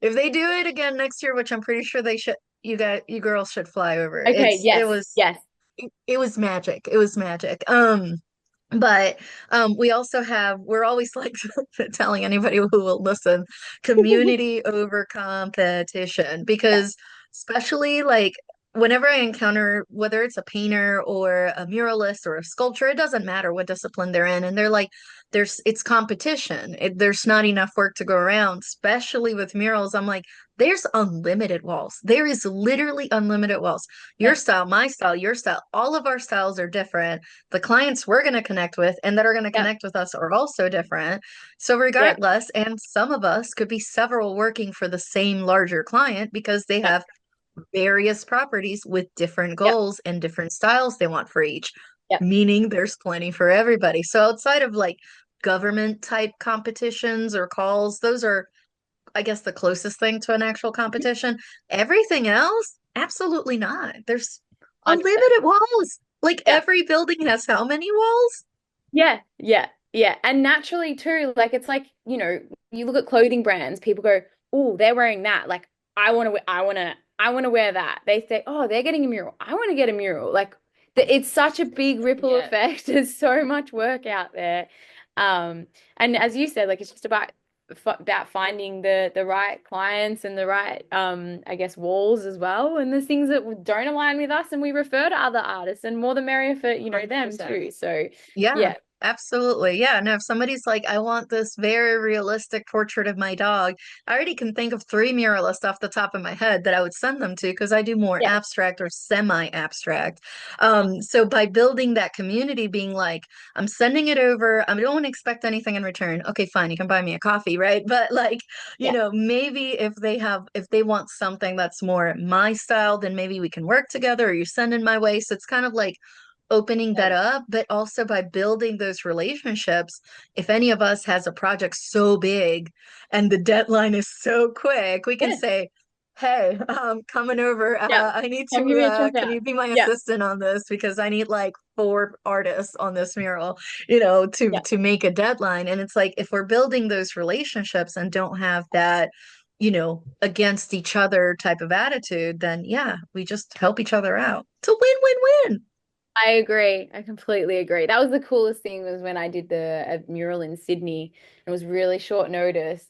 if they do it again next year, which I'm pretty sure they should, you girls should fly over. Okay, It yes, was yes. it was magic. It was magic. But we also have, we're always like telling anybody who will listen, community over competition, because especially like whenever I encounter, whether it's a painter or a muralist or a sculptor, it doesn't matter what discipline they're in, and they're like, it's competition. There's not enough work to go around, especially with murals. I'm like, there's unlimited walls. There is literally unlimited walls. Your Yeah, style, my style, your style, all of our styles are different. The clients we're going to connect with and that are going to yeah, connect with us are also different. So, yeah, regardless, and some of us could be several working for the same larger client because they yeah, have various properties with different yeah, goals and different styles they want for each, yeah, meaning there's plenty for everybody. So, outside of like government type competitions or calls, those are, I guess, the closest thing to an actual competition. Everything else, absolutely not. There's 100%. unlimited walls. Like Yeah. every building has how many walls? Yeah, yeah, yeah. And naturally too, like it's like, you look at clothing brands, people go, "Oh, they're wearing that. Like I want to wear that." They say, "Oh, they're getting a mural. I want to get a mural." Like it's such a big ripple Yeah. effect. There's so much work out there. And as you said, like it's just about finding the right clients and the right I guess walls as well. And there's things that don't align with us and we refer to other artists, and more the merrier for, them 100%. too. So Yeah, yeah. absolutely. Yeah. And if somebody's like, I want this very realistic portrait of my dog, I already can think of three muralists off the top of my head that I would send them to because I do more Yeah. abstract or semi-abstract. So by building that community, being like, I'm sending it over, I don't expect anything in return. Okay, fine, you can buy me a coffee, right? But like, Yeah. maybe if they want something that's more my style, then maybe we can work together or you send in my way. So it's kind of like opening that up, but also by building those relationships. If any of us has a project so big and the deadline is so quick, we can Yeah. say, hey, coming over, Yeah. I need Come give me a to, shout can out. you be my Yeah. assistant on this? Because I need like four artists on this mural, Yeah. to make a deadline. And it's like, if we're building those relationships and don't have that, against each other type of attitude, then yeah, we just help each other out. It's a win-win-win. I agree. I completely agree. That was the coolest thing was when I did a mural in Sydney. It was really short notice.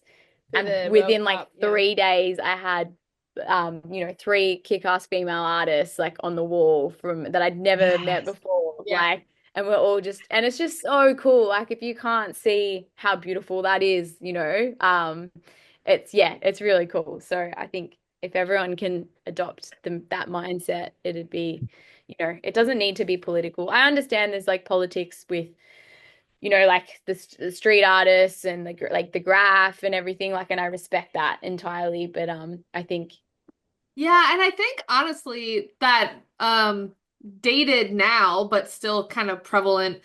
For And the World within like Cup, yeah. 3 days, I had, three kick-ass female artists like on the wall from that I'd never met Yes. before. Yeah. like, and we're all just, and it's just so cool. Like if you can't see how beautiful that is, it's yeah, it's really cool. So I think if everyone can adopt that mindset, it'd be, it doesn't need to be political. I understand there's like politics with, like the street artists and the graph and everything, like, and I respect that entirely. But I think Yeah, and I think honestly that dated now but still kind of prevalent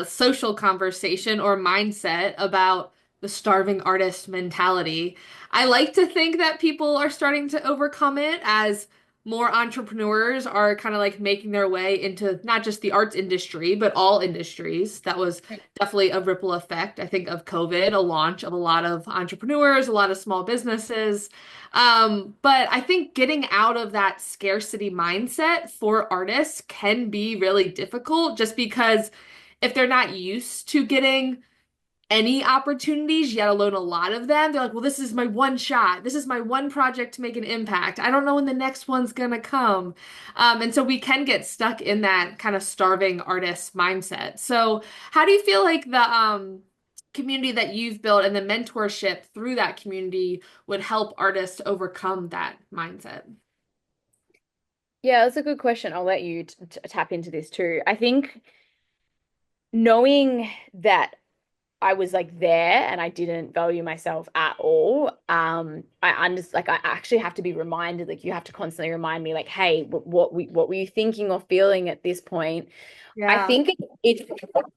social conversation or mindset about the starving artist mentality. I like to think that people are starting to overcome it as more entrepreneurs are kind of like making their way into not just the arts industry, but all industries. That was definitely a ripple effect, I think, of COVID, a launch of a lot of entrepreneurs, a lot of small businesses. But I think getting out of that scarcity mindset for artists can be really difficult just because if they're not used to getting any opportunities, yet alone a lot of them, they're like, well, this is my one shot. This is my one project to make an impact. I don't know when the next one's gonna come. And so we can get stuck in that kind of starving artist mindset. So how do you feel like the community that you've built and the mentorship through that community would help artists overcome that mindset? yeah, that's a good question. I'll let you t tap into this too. I think knowing that I was like there and I didn't value myself at all. I actually have to be reminded, like you have to constantly remind me, like, hey, what were you thinking or feeling at this point? I Yeah. think it's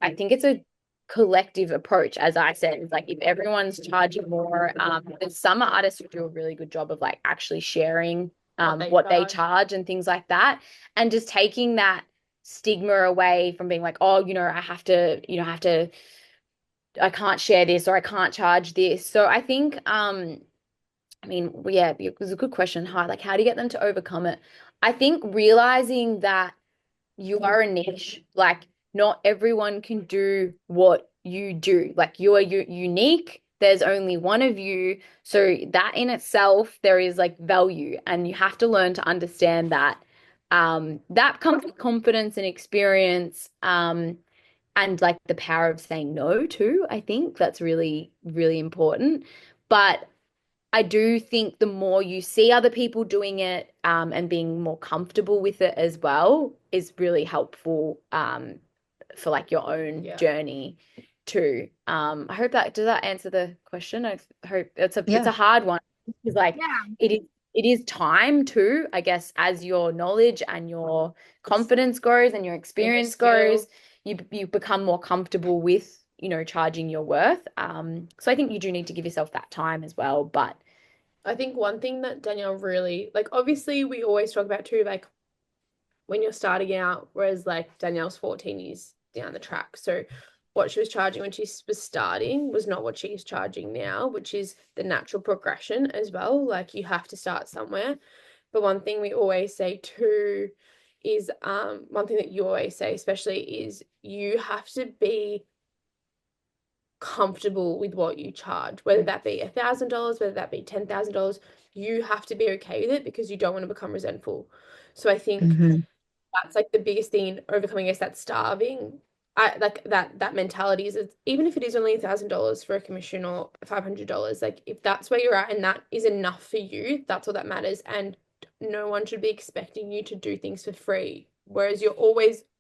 I think it's a collective approach, as I said. It's like if everyone's charging more, there's some artists who do a really good job of like actually sharing what they charge and things like that, and just taking that stigma away from being like, oh, I have to I can't share this or I can't charge this. So I think, I mean, yeah, it was a good question. Hi, like, how do you get them to overcome it? I think realizing that you are a niche, like, not everyone can do what you do. Like, you are unique. There's only one of you. So that in itself, there is like value, and you have to learn to understand that. That comes with confidence and experience. And like the power of saying no too. I think that's really, really important. But I do think the more you see other people doing it, and being more comfortable with it as well is really helpful, for like your own journey too. I hope that does that answer the question. I hope it's Yeah. a hard one because like Yeah. it is time too, I guess, as your knowledge and your confidence grows and your experience grows, you become more comfortable with, charging your worth. So I think you do need to give yourself that time as well. But I think one thing that Danielle really, like, obviously we always talk about too, like when you're starting out, whereas like Danielle's 14 years down the track. So what she was charging when she was starting was not what she's charging now, which is the natural progression as well. Like you have to start somewhere. But one thing we always say too is one thing that you always say, especially, is you have to be comfortable with what you charge, whether that be $1,000, whether that be $10,000. You have to be okay with it because you don't want to become resentful. So I think Hmm. that's like the biggest thing in overcoming, I guess, that starving. I like that mentality is even if it is only $1,000 for a commission or $500, like if that's where you're at and that is enough for you, that's all that matters. And no one should be expecting you to do things for free. Whereas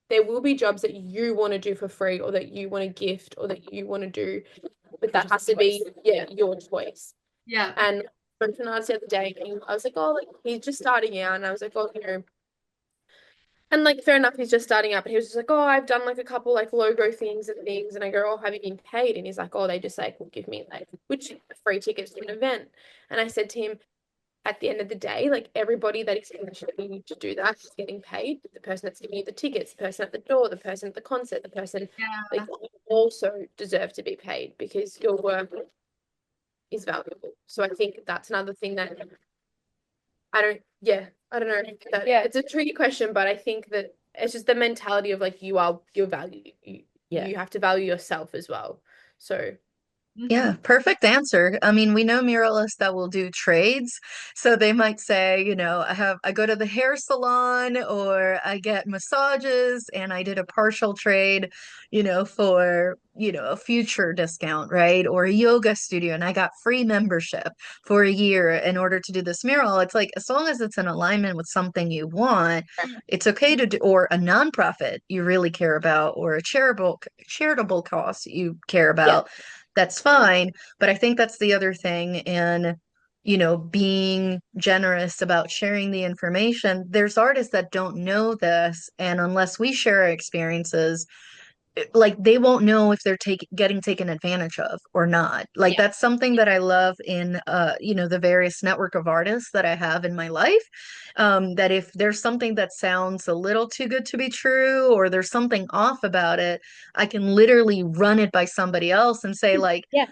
there will be jobs that you want to do for free or that you want to gift or that you want to do, but that has to be, your choice. Yeah. And I spoke to an artist the other day, and I was like, oh, like he's just starting out, and I was like, oh, and like fair enough, he's just starting out, but he was just like, oh, I've done like a couple like logo things, and I go, oh, have you been paid? And he's like, oh, they just like will give me like free tickets to an event. And I said to him, at the end of the day, like everybody that is commissioning you to do that is getting paid. The person that's giving you the tickets, the person at the door, the person at the concert, the person, like, Yeah. you also deserve to be paid because your work is valuable. So I think that's another thing that I don't know. It's a tricky question, but I think that it's just the mentality of like your value. You have to value yourself as well. So Yeah, perfect answer. I mean, we know muralists that will do trades. So they might say, I go to the hair salon or I get massages and I did a partial trade, for, a future discount, right? Or a yoga studio and I got free membership for a year in order to do this mural. It's like as long as it's in alignment with something you want, it's okay to do, or a nonprofit you really care about, or a charitable cause you care Yeah. about, that's fine. But I think that's the other thing in, being generous about sharing the information. There's artists that don't know this, and unless we share our experiences, like they won't know if they're getting taken advantage of or not. Like Yeah. that's something that I love in the various network of artists that I have in my life. That if there's something that sounds a little too good to be true or there's something off about it, I can literally run it by somebody else and say like, Yeah.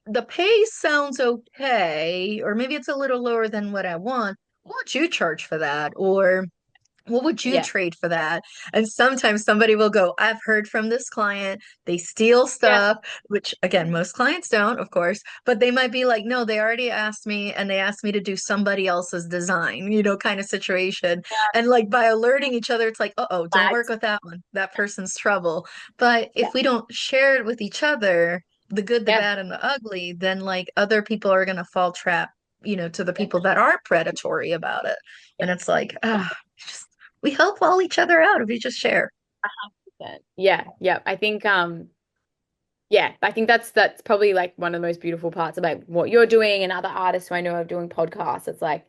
the pay sounds okay, or maybe it's a little lower than what I want. What would you charge for that? Or what would you Yeah. trade for that? And sometimes somebody will go, I've heard from this client, they steal Yeah. stuff, which again, most clients don't, of course, but they might be like, no, they already asked me and they asked me to do somebody else's design, kind of situation. And like by alerting each other, it's like, uh-oh, don't work Flags. with that one. That person's trouble. But Yeah. if we don't share it with each other, the good, the Yeah. bad, and the ugly, then like other people are going to fall trap, to the people that are predatory about it. Yeah. And it's like, we help all each other out if we just share. Yeah. Yeah. I think that's probably like one of the most beautiful parts about what you're doing and other artists who I know are doing podcasts. It's like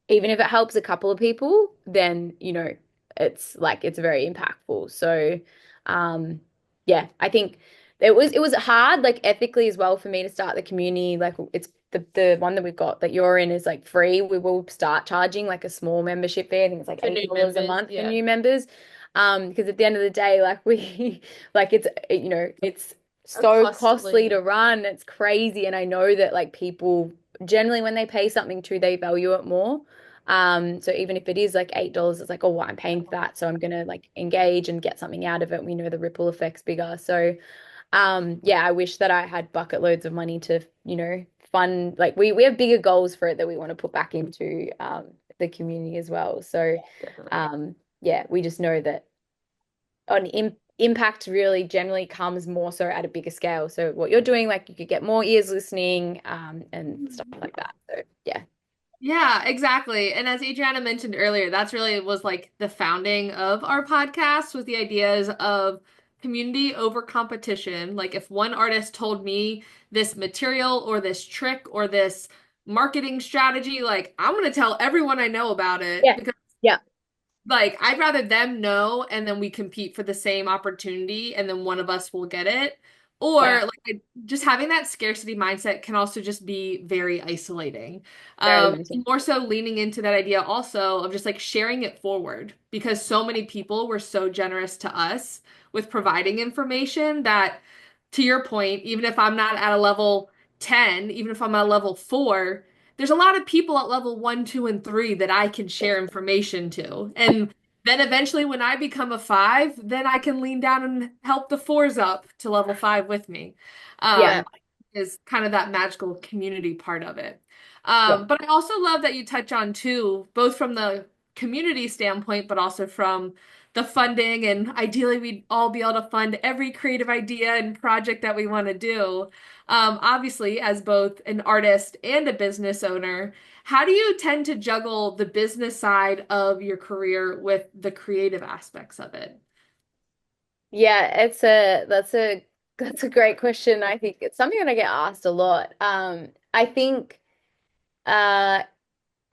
even if it helps a couple of people, then it's like it's very impactful. So I think it was hard like ethically as well for me to start the community. Like it's the one that we've got that you're in is like free. We will start charging like a small membership fee. I think it's like For new $8 a members, month for yeah. new members. Because at the end of the day, like we like it's A so costly to costly. run. It's crazy. And I know that like people generally when they pay something too, they value it more. So even if it is like $8, it's like, oh, well, I'm paying for that. So I'm gonna like engage and get something out of it. We know the ripple effect's bigger. So I wish that I had bucket loads of money to, fund like we have bigger goals for it that we want to put back into the community as well. So Definitely. we just know that an impact really generally comes more so at a bigger scale. So what you're doing, like you could get more ears listening, and stuff like that. So yeah. Yeah, exactly. And as Adriana mentioned earlier, that's really was like the founding of our podcast with the ideas of community over competition. Like if one artist told me this material or this trick or this marketing strategy, like I'm going to tell everyone I know about it Yeah. because Yeah. like I'd rather them know and then we compete for the same opportunity and then one of us will get it. Or Yeah. just having that scarcity mindset can also just be very isolating. Very limiting. More so leaning into that idea also of just like sharing it forward because so many people were so generous to us with providing information that to your point, even if I'm not at a level 10, even if I'm at a level 4, there's a lot of people at level 1, 2, and 3 that I can share information to. And then eventually, when I become a 5, then I can lean down and help the 4s up to level 5 with me. Yeah. Um, is kind of that magical community part of it. Yeah. But I also love that you touch on too, both from the community standpoint, but also from the funding. And ideally, we'd all be able to fund every creative idea and project that we want to do. Obviously, as both an artist and a business owner, how do you tend to juggle the business side of your career with the creative aspects of it? Yeah, that's a great question. I think it's something that I get asked a lot. I think uh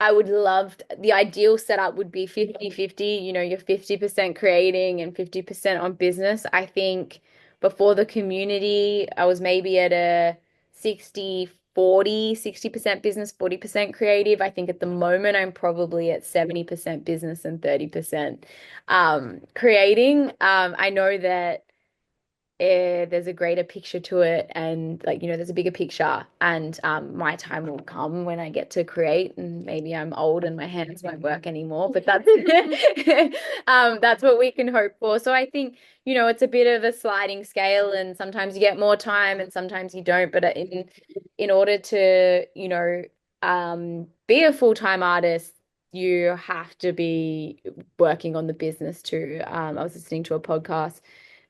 I would love the ideal setup would be 50-50, you're 50% creating and 50% on business. I think before the community, I was maybe at a 60-40, 60% business, 40% creative. I think at the moment I'm probably at 70% business and 30% creating. I know that there's a greater picture to it, and like there's a bigger picture, and my time will come when I get to create, and maybe I'm old and my hands won't work anymore, but that's that's what we can hope for. So I think it's a bit of a sliding scale, and sometimes you get more time and sometimes you don't, but in order to be a full-time artist, you have to be working on the business too. I was listening to a podcast.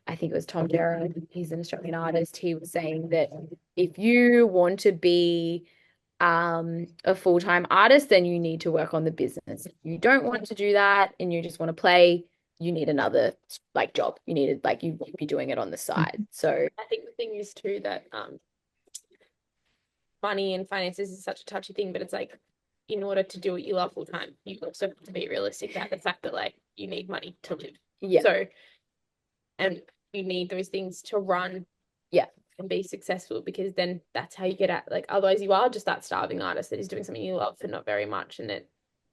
I think it was Tom Darrow. He's an Australian artist. He was saying that if you want to be a full-time artist, then you need to work on the business. If you don't want to do that and you just want to play, you need another like job. You need like you be doing it on the side. So I think the thing is too that money and finances is such a touchy thing, but it's like in order to do what you love full time, you also have to be realistic about the fact that like you need money to live. yeah, So and you need those things to run yeah, and be successful, because then that's how you get at like otherwise you are just that starving artist that is doing something you love for not very much, and it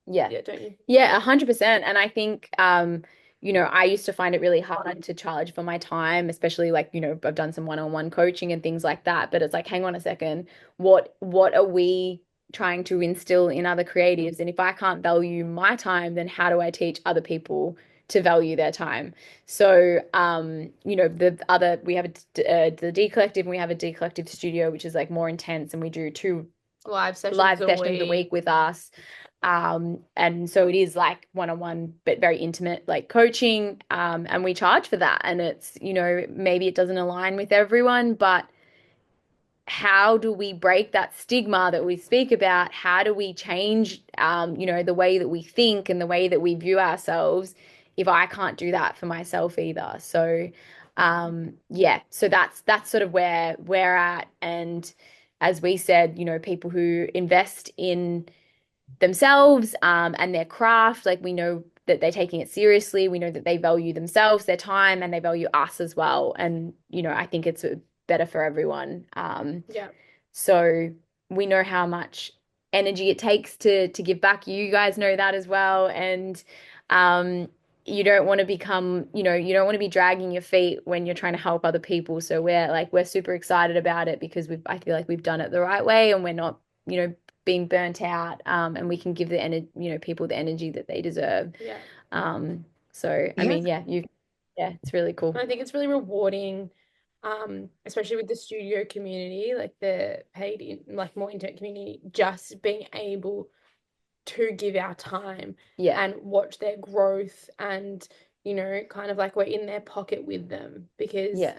yeah. don't you? Yeah, 100%. And I think, I used to find it really hard to charge for my time, especially like, I've done some one-on-one coaching and things like that. But it's like, hang on a second, what are we trying to instill in other creatives? And if I can't value my time, then how do I teach other people to value their time? So, we have the D Collective, and we have a D Collective studio, which is like more intense, and we do two Live live sessions sessions a week with us. And so it is like one-on-one, but very intimate, like coaching. And we charge for that. And it's, maybe it doesn't align with everyone, but how do we break that stigma that we speak about? How do we change, the way that we think and the way that we view ourselves if I can't do that for myself either? So, yeah, so that's sort of where we're at. And as we said, people who invest in themselves and their craft, like we know that they're taking it seriously. We know that they value themselves, their time, and they value us as well. And, I think it's better for everyone. Yeah. So we know how much energy it takes to give back. You guys know that as well. And you don't want to become, you don't want to be dragging your feet when you're trying to help other people. So we're super excited about it because I feel like we've done it the right way, and we're not, being burnt out, and we can give the energy, people the energy that they deserve. Yeah. So I Yeah. mean, yeah, it's really cool. I think it's really rewarding, especially with the studio community, like the like more internet community, just being able to give our time Yeah, and watch their growth, and kind of like we're in their pocket with them, because yeah,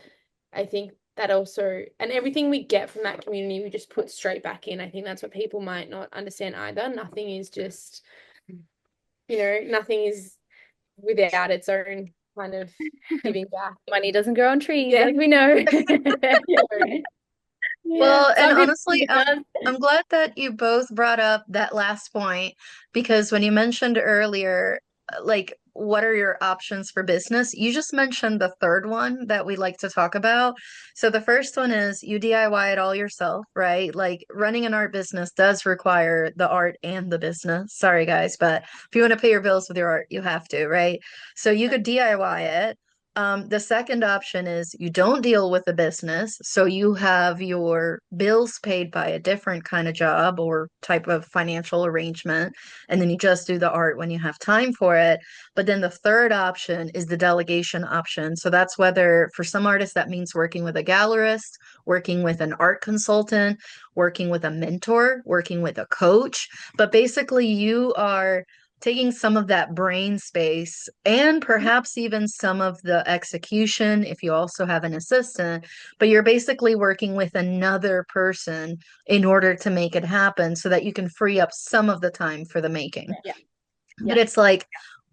I think that also, and everything we get from that community we just put straight back in. I think that's what people might not understand either. Nothing is just, nothing is without its own kind of giving back. money doesn't grow on trees, Yeah. like we know. Well, and Some people honestly, think it does. I'm glad that you both brought up that last point, because when you mentioned earlier, like, what are your options for business? You just mentioned the third one that we like to talk about. So the first one is you DIY it all yourself, right? Like running an art business does require the art and the business. Sorry, guys, but if you want to pay your bills with your art, you have to, right? So you could DIY it. The second option is you don't deal with the business, so you have your bills paid by a different kind of job or type of financial arrangement, and then you just do the art when you have time for it. But then the third option is the delegation option. So that's whether for some artists that means working with a gallerist, working with an art consultant, working with a mentor, working with a coach. But basically, you are taking some of that brain space and perhaps even some of the execution if you also have an assistant, but you're basically working with another person in order to make it happen so that you can free up some of the time for the making. Yeah, But yeah, it's like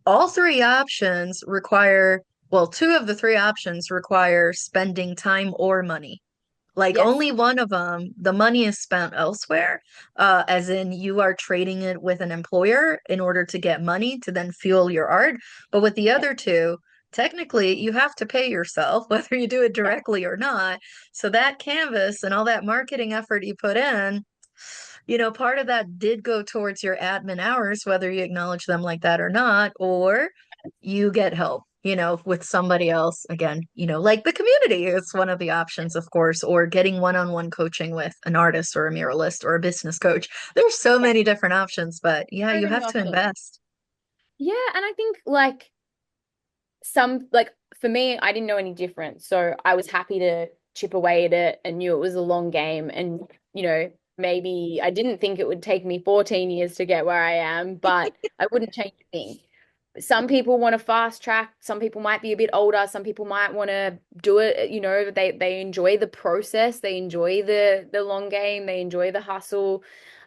all three options require, well, two of the three options require spending time or money. Like yes, only one of them, the money is spent elsewhere, as in you are trading it with an employer in order to get money to then fuel your art. But with the yeah, other two, technically you have to pay yourself, whether you do it yeah. directly or not. So that canvas and all that marketing effort you put in, part of that did go towards your admin hours, whether you acknowledge them like that or not, or you get help. with somebody else again, like the community is one of the options, of course, or getting one-on-one coaching with an artist or a muralist or a business coach. There's so Yeah. many different options, but yeah, So you many have to options. invest. Yeah, and I think like some like for me, I didn't know any different. So I was happy to chip away at it and knew it was a long game. And, maybe I didn't think it would take me 14 years to get where I am, but I wouldn't change a thing. Some people want to fast track, some people might be a bit older, some people might want to do it, they enjoy the process, they enjoy the long game, they enjoy the hustle.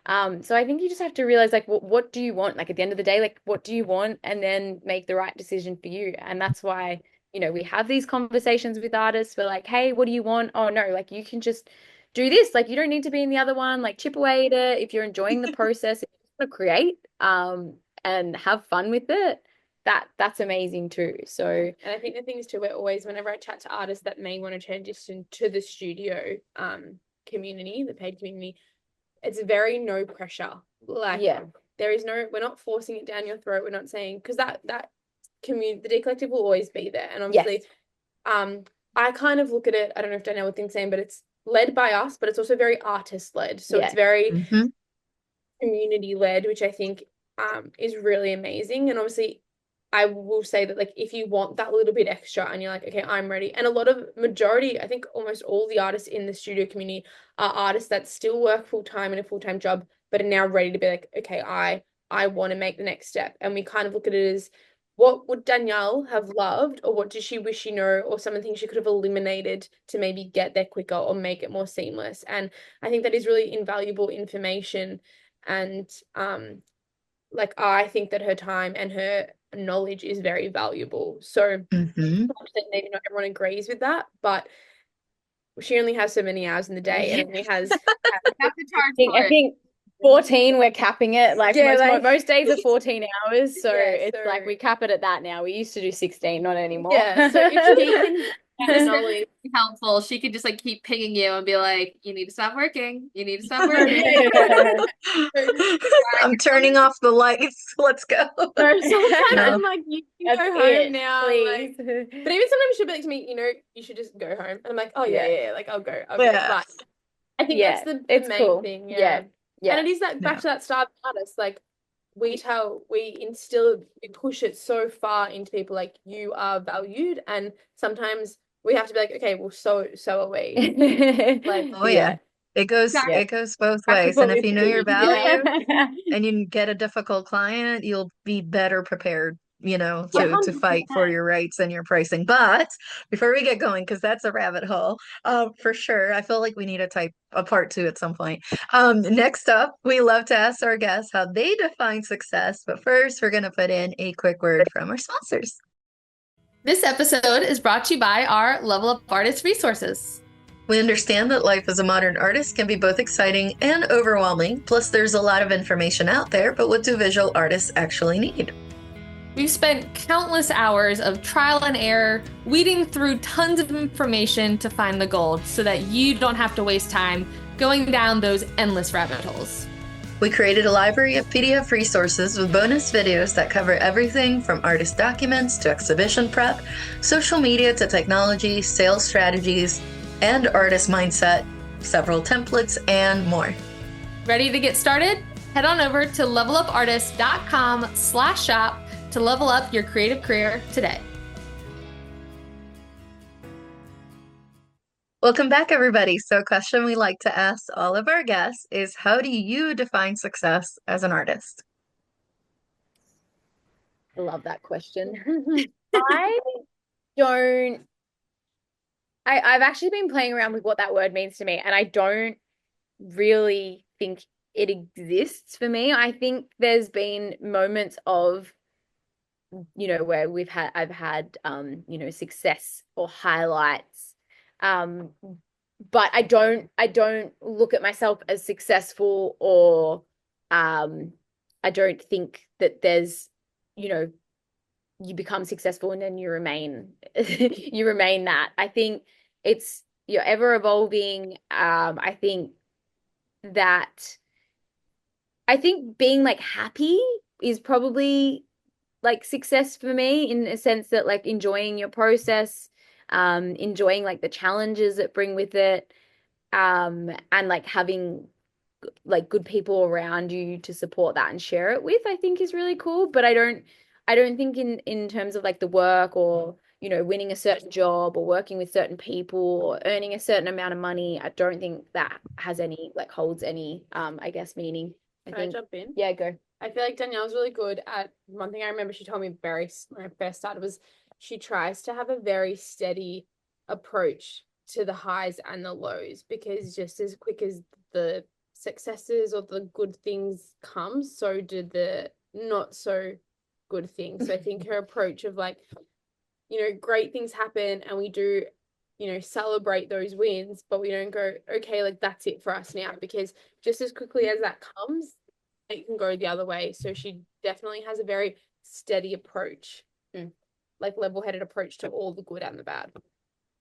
So I think you just have to realize like what do you want? Like at the end of the day, like what do you want? And then make the right decision for you. And that's why, we have these conversations with artists. We're like, hey, what do you want? Oh no, like you can just do this. Like you don't need to be in the other one. Like chip away at it. If you're enjoying the process, if you want to create, and have fun with it, that's amazing too. So And I think the thing is too, we're always, whenever I chat to artists that may want to transition to the studio community, the paid community, it's very no pressure. Like yeah, we're not forcing it down your throat. We're not saying, because that community, the D Collective will always be there. And obviously, yes, I kind of look at it, I don't know if Danielle would think the same, but it's led by us, but it's also very artist led. So yeah. it's very Hmm. community led, which I think is really amazing. And obviously, I will say that like if you want that little bit extra and you're like, okay, I'm ready. And a lot of majority, I think almost all the artists in the studio community are artists that still work full time in a full time job, but are now ready to be like, okay, I want to make the next step. And we kind of look at it as what would Danielle have loved, or what does she wish she knew, or some of the things she could have eliminated to maybe get there quicker or make it more seamless. And I think that is really invaluable information. And like I think that her time and her knowledge is very valuable. So Hmm. maybe not everyone agrees with that, but she only has so many hours in the day and only has You have to charge for I it. think 14 we're capping it. Like yeah, most days are 14 hours, so yeah, it's so like we cap it at that now. We used to do 16, not anymore. yeah, so if she can get This knowledge, is helpful. She could just like keep pinging you and be like, "You need to stop working. You need to stop working." I'm turning off the lights. Let's go. so sometimes No. I'm like, you can That's go home it, now, please. like, but even sometimes she'll be like to me, you should just go home. And I'm like, oh yeah, Yeah. yeah, yeah, like I'll go. Yeah. But I think that's Yeah, the it's main cool. thing, yeah. Yeah. Yeah. And it is that back Yeah. to that start artist, like we instill, we push it so far into people, like you are valued, and sometimes we have to be like, okay, well, so are we. Like, Oh Yeah. yeah. It goes Exactly. Yeah. it goes both ways. practical And if you know your listening. Yeah. value and you get a difficult client, you'll be better prepared, Yeah. to fight for 100%. your rights and your pricing. But before we get going, because that's a rabbit hole, for sure, I feel like we need a part two at some point. Next up, we love to ask our guests how they define success. But first, we're going to put in a quick word from our sponsors. This episode is brought to you by our Level Up Artist resources. We understand that life as a modern artist can be both exciting and overwhelming. Plus, there's a lot of information out there, but what do visual artists actually need? We've spent countless hours of trial and error, weeding through tons of information to find the gold so that you don't have to waste time going down those endless rabbit holes. We created a library of PDF resources with bonus videos that cover everything from artist documents to exhibition prep, social media to technology, sales strategies, and artist mindset, several templates, and more. Ready to get started? Head on over to levelupartist.com/shop to level up your creative career today. Welcome back, everybody. So a question we like to ask all of our guests is, how do you define success as an artist? I love that question. I don't I've actually been playing around with what that word means to me, and I don't really think it exists for me. I think there's been moments of, where I've had, success or highlights. But I don't look at myself as successful, or I don't think that there's, you become successful and then you remain you remain that. I think you're ever evolving. I think being like happy is probably like success for me in a sense that like enjoying your process, enjoying like the challenges that bring with it, and like having like good people around you to support that and share it with, I think is really cool. But I don't think in terms of like the work or winning a certain job or working with certain people or earning a certain amount of money, I don't think that has any like holds any I guess meaning. I Can I think jump in? yeah, go. I feel like Danielle's really good at one thing I remember she told me when I first started was she tries to have a very steady approach to the highs and the lows, because just as quick as the successes or the good things come, so do the not so good things. So I think her approach of like, great things happen and we do, celebrate those wins, but we don't go, okay, like that's it for us now, because just as quickly as that comes, it can go the other way. So she definitely has a very steady approach, like level-headed approach to all the good and the bad.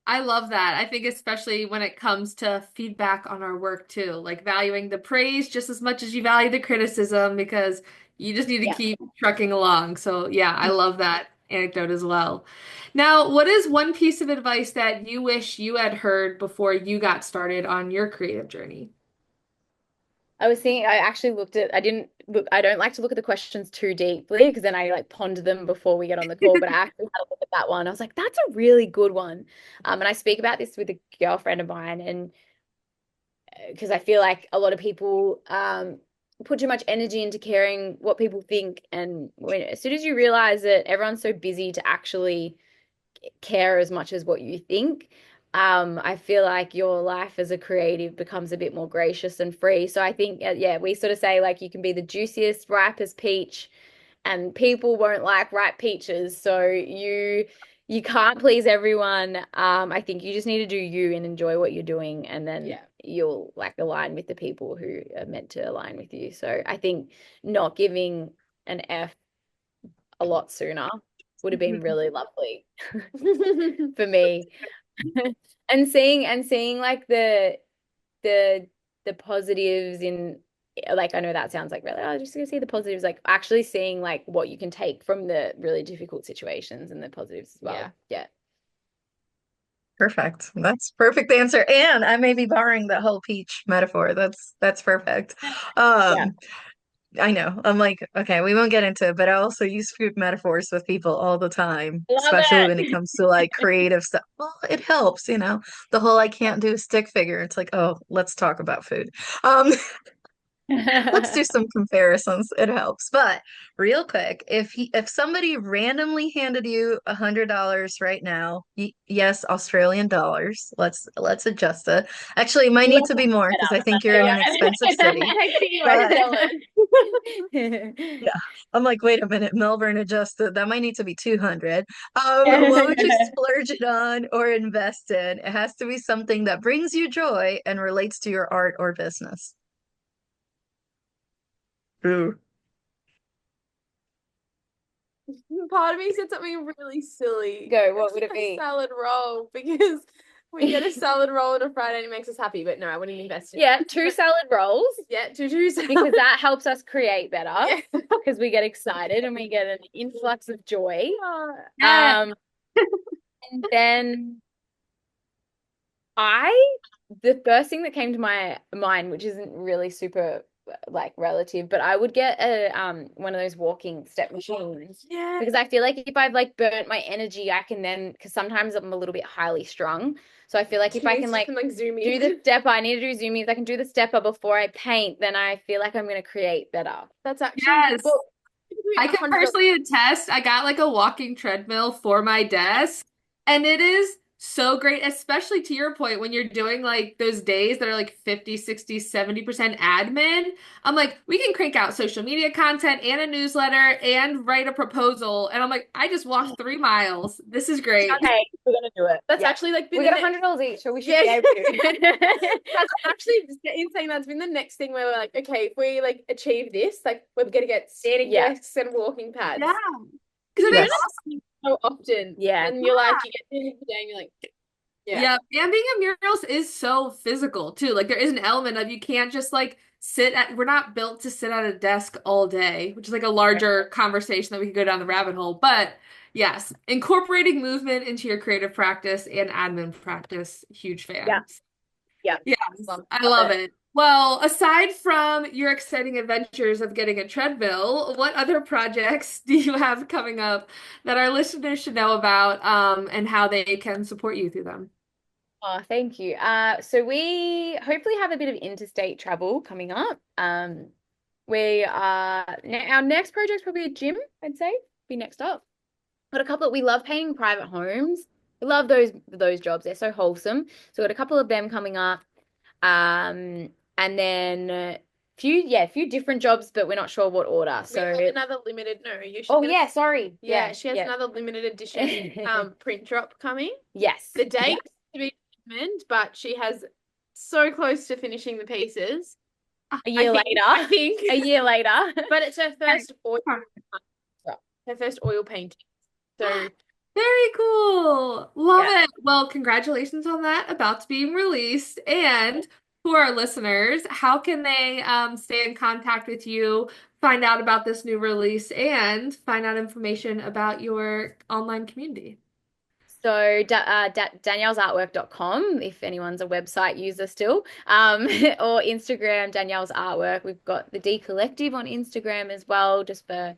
I love that. I think especially when it comes to feedback on our work too, like valuing the praise just as much as you value the criticism, because you just need to Yeah. keep trucking along. So yeah, I love that anecdote as well. Now, what is one piece of advice that you wish you had heard before you got started on your creative journey? I was thinking, I actually I didn't look, I don't like to look at the questions too deeply because then I like ponder them before we get on the call, but I actually had a look at that one. I was like, that's a really good one. And I speak about this with a girlfriend of mine, and because I feel like a lot of people put too much energy into caring what people think. And as soon as you realize that everyone's so busy to actually care as much as what you think, I feel like your life as a creative becomes a bit more gracious and free. So I think, yeah, we sort of say like you can be the juiciest, ripest peach, and people won't like ripe peaches. So you can't please everyone. I think you just need to do you and enjoy what you're doing, and then you'll like align with the people who are meant to align with you. So I think not giving an F a lot sooner would have been really lovely for me. And seeing like the the positives in, like, I know that sounds like really, oh, just gonna see the positives, like actually seeing like what you can take from the really difficult situations and the positives as well. Yeah. Perfect. That's perfect answer. And I may be borrowing the whole peach metaphor. That's perfect. Yeah. Um, I know. I'm like, okay, we won't get into it, but I also use food metaphors with people all the time, Love especially when it it. comes to like creative stuff. Well, it helps, the whole I can't do a stick figure. It's like, oh, let's talk about food. Um, let's do some comparisons. It helps. But real quick, if somebody randomly handed you $100 right now, yes, Australian dollars. Let's adjust it. Actually, it might You need have to to be look more it because up. I think you're in an expensive city. I think But US yeah, I'm like, wait a minute, Melbourne adjusted. That might need to be 200. What would you dollars. splurge it on or invest in? It has to be something that brings you joy and relates to your art or business. Ooh. Part of me said something really silly. Go, what would it be? Salad roll, because we get a salad roll on a Friday and it makes us happy. But no, I wouldn't invest in it. Yeah, 2 salad rolls Yeah, two salad. because that helps us create better Yeah. because we get excited and we get an influx of joy. Yeah. Um, and then the first thing that came to my mind, which isn't really super like relative, but I would get a one of those walking step machines. Yeah. Because I feel like if I've like burnt my energy, I can then, because sometimes I'm a little bit highly strung. So I feel like if I can like zoom do in. the stepper, I need to do zoomies. I can do the stepper before I paint, then I feel like I'm going to create better. That's actually Yes. well, I can personally attest. I got like a walking treadmill for my desk, and it is so great, especially to your point when you're doing like those days that are like 50, 60, 70% admin. I'm like, we can crank out social media content and a newsletter and write a proposal. And I'm like, I just walked 3 miles. This is great. Okay, we're going to do it. That's Yeah. actually like We got $100 each, so we should be able to. That's actually insane. That's been the next thing where we're like, okay, if we like achieve this, like we're gonna get standing desks and walking pads. Yeah. Because it Yes. is awesome. So often. Yeah. And you're like, you get to the end of the day and you're like, Yeah. And being a murals is so physical too. Like there is an element of you can't just like we're not built to sit at a desk all day, which is like a larger conversation that we could go down the rabbit hole. But yes, incorporating movement into your creative practice and admin practice, huge Yeah. fans. Yeah. Yes, I love it. Well, aside from your exciting adventures of getting a treadmill, what other projects do you have coming up that our listeners should know about, and how they can support you through them? Oh, thank you. So we hopefully have a bit of interstate travel coming up. We are our next project's probably a gym, I'd say, be next up. Got a couple we love painting private homes. We love those jobs. They're so wholesome. So got a couple of them coming up. And then a few different jobs, but we're not sure what order. We So have another limited, no, you should oh get yeah, sorry. yeah, she has another limited edition print drop coming. Yes. The date to be determined, but she has so close to finishing the pieces. A year later. I think. A year later. But it's her first oil painting. So Very cool. Love it. Well, congratulations on that, about to be released. And for our listeners, how can they stay in contact with you, find out about this new release, and find out information about your online community? So daniellesartwork.com if anyone's a website user still, or Instagram, Danielle's Artwork. We've got the D Collective on Instagram as well, just for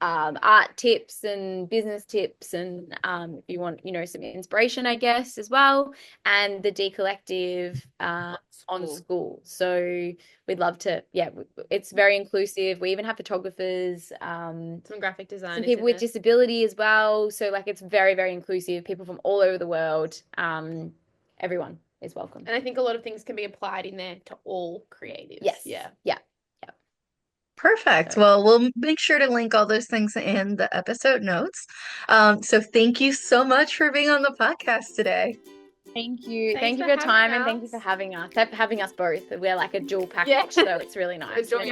art tips and business tips, and if you want, some inspiration, I guess, as well. And the D Collective on school. So we'd love to, it's very inclusive. We even have photographers, some graphic designers, some people with disability as well. So like it's very, very inclusive. People from all over the world. Everyone is welcome. And I think a lot of things can be applied in there to all creatives. Yes. Yeah. Perfect. Well, we'll make sure to link all those things in the episode notes. So thank you so much for being on the podcast today. Thank you. Thanks Thank you for for your time, having and thank you us. for having us both. We're like a dual package, so it's really nice. joint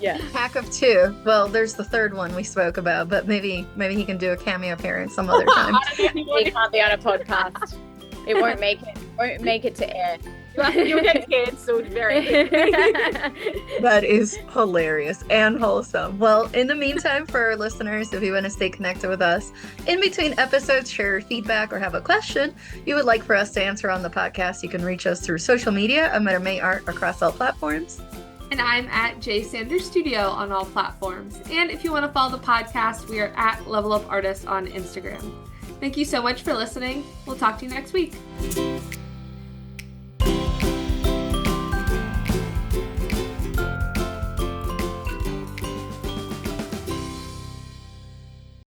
Yeah. Pack of two. Well, there's the third one we spoke about, but maybe he can do a cameo appearance some other time. He can't be on a podcast. It won't make it. Won't make it to air. You'll get cancelled very quickly. That is hilarious and wholesome. Well, in the meantime, for our listeners, if you want to stay connected with us in between episodes, share your feedback, or have a question you would like for us to answer on the podcast, you can reach us through social media. I'm at May Art across all platforms. And I'm at J Sanders Studio on all platforms. And if you want to follow the podcast, we are at Level Up Artists on Instagram. Thank you so much for listening. We'll talk to you next week.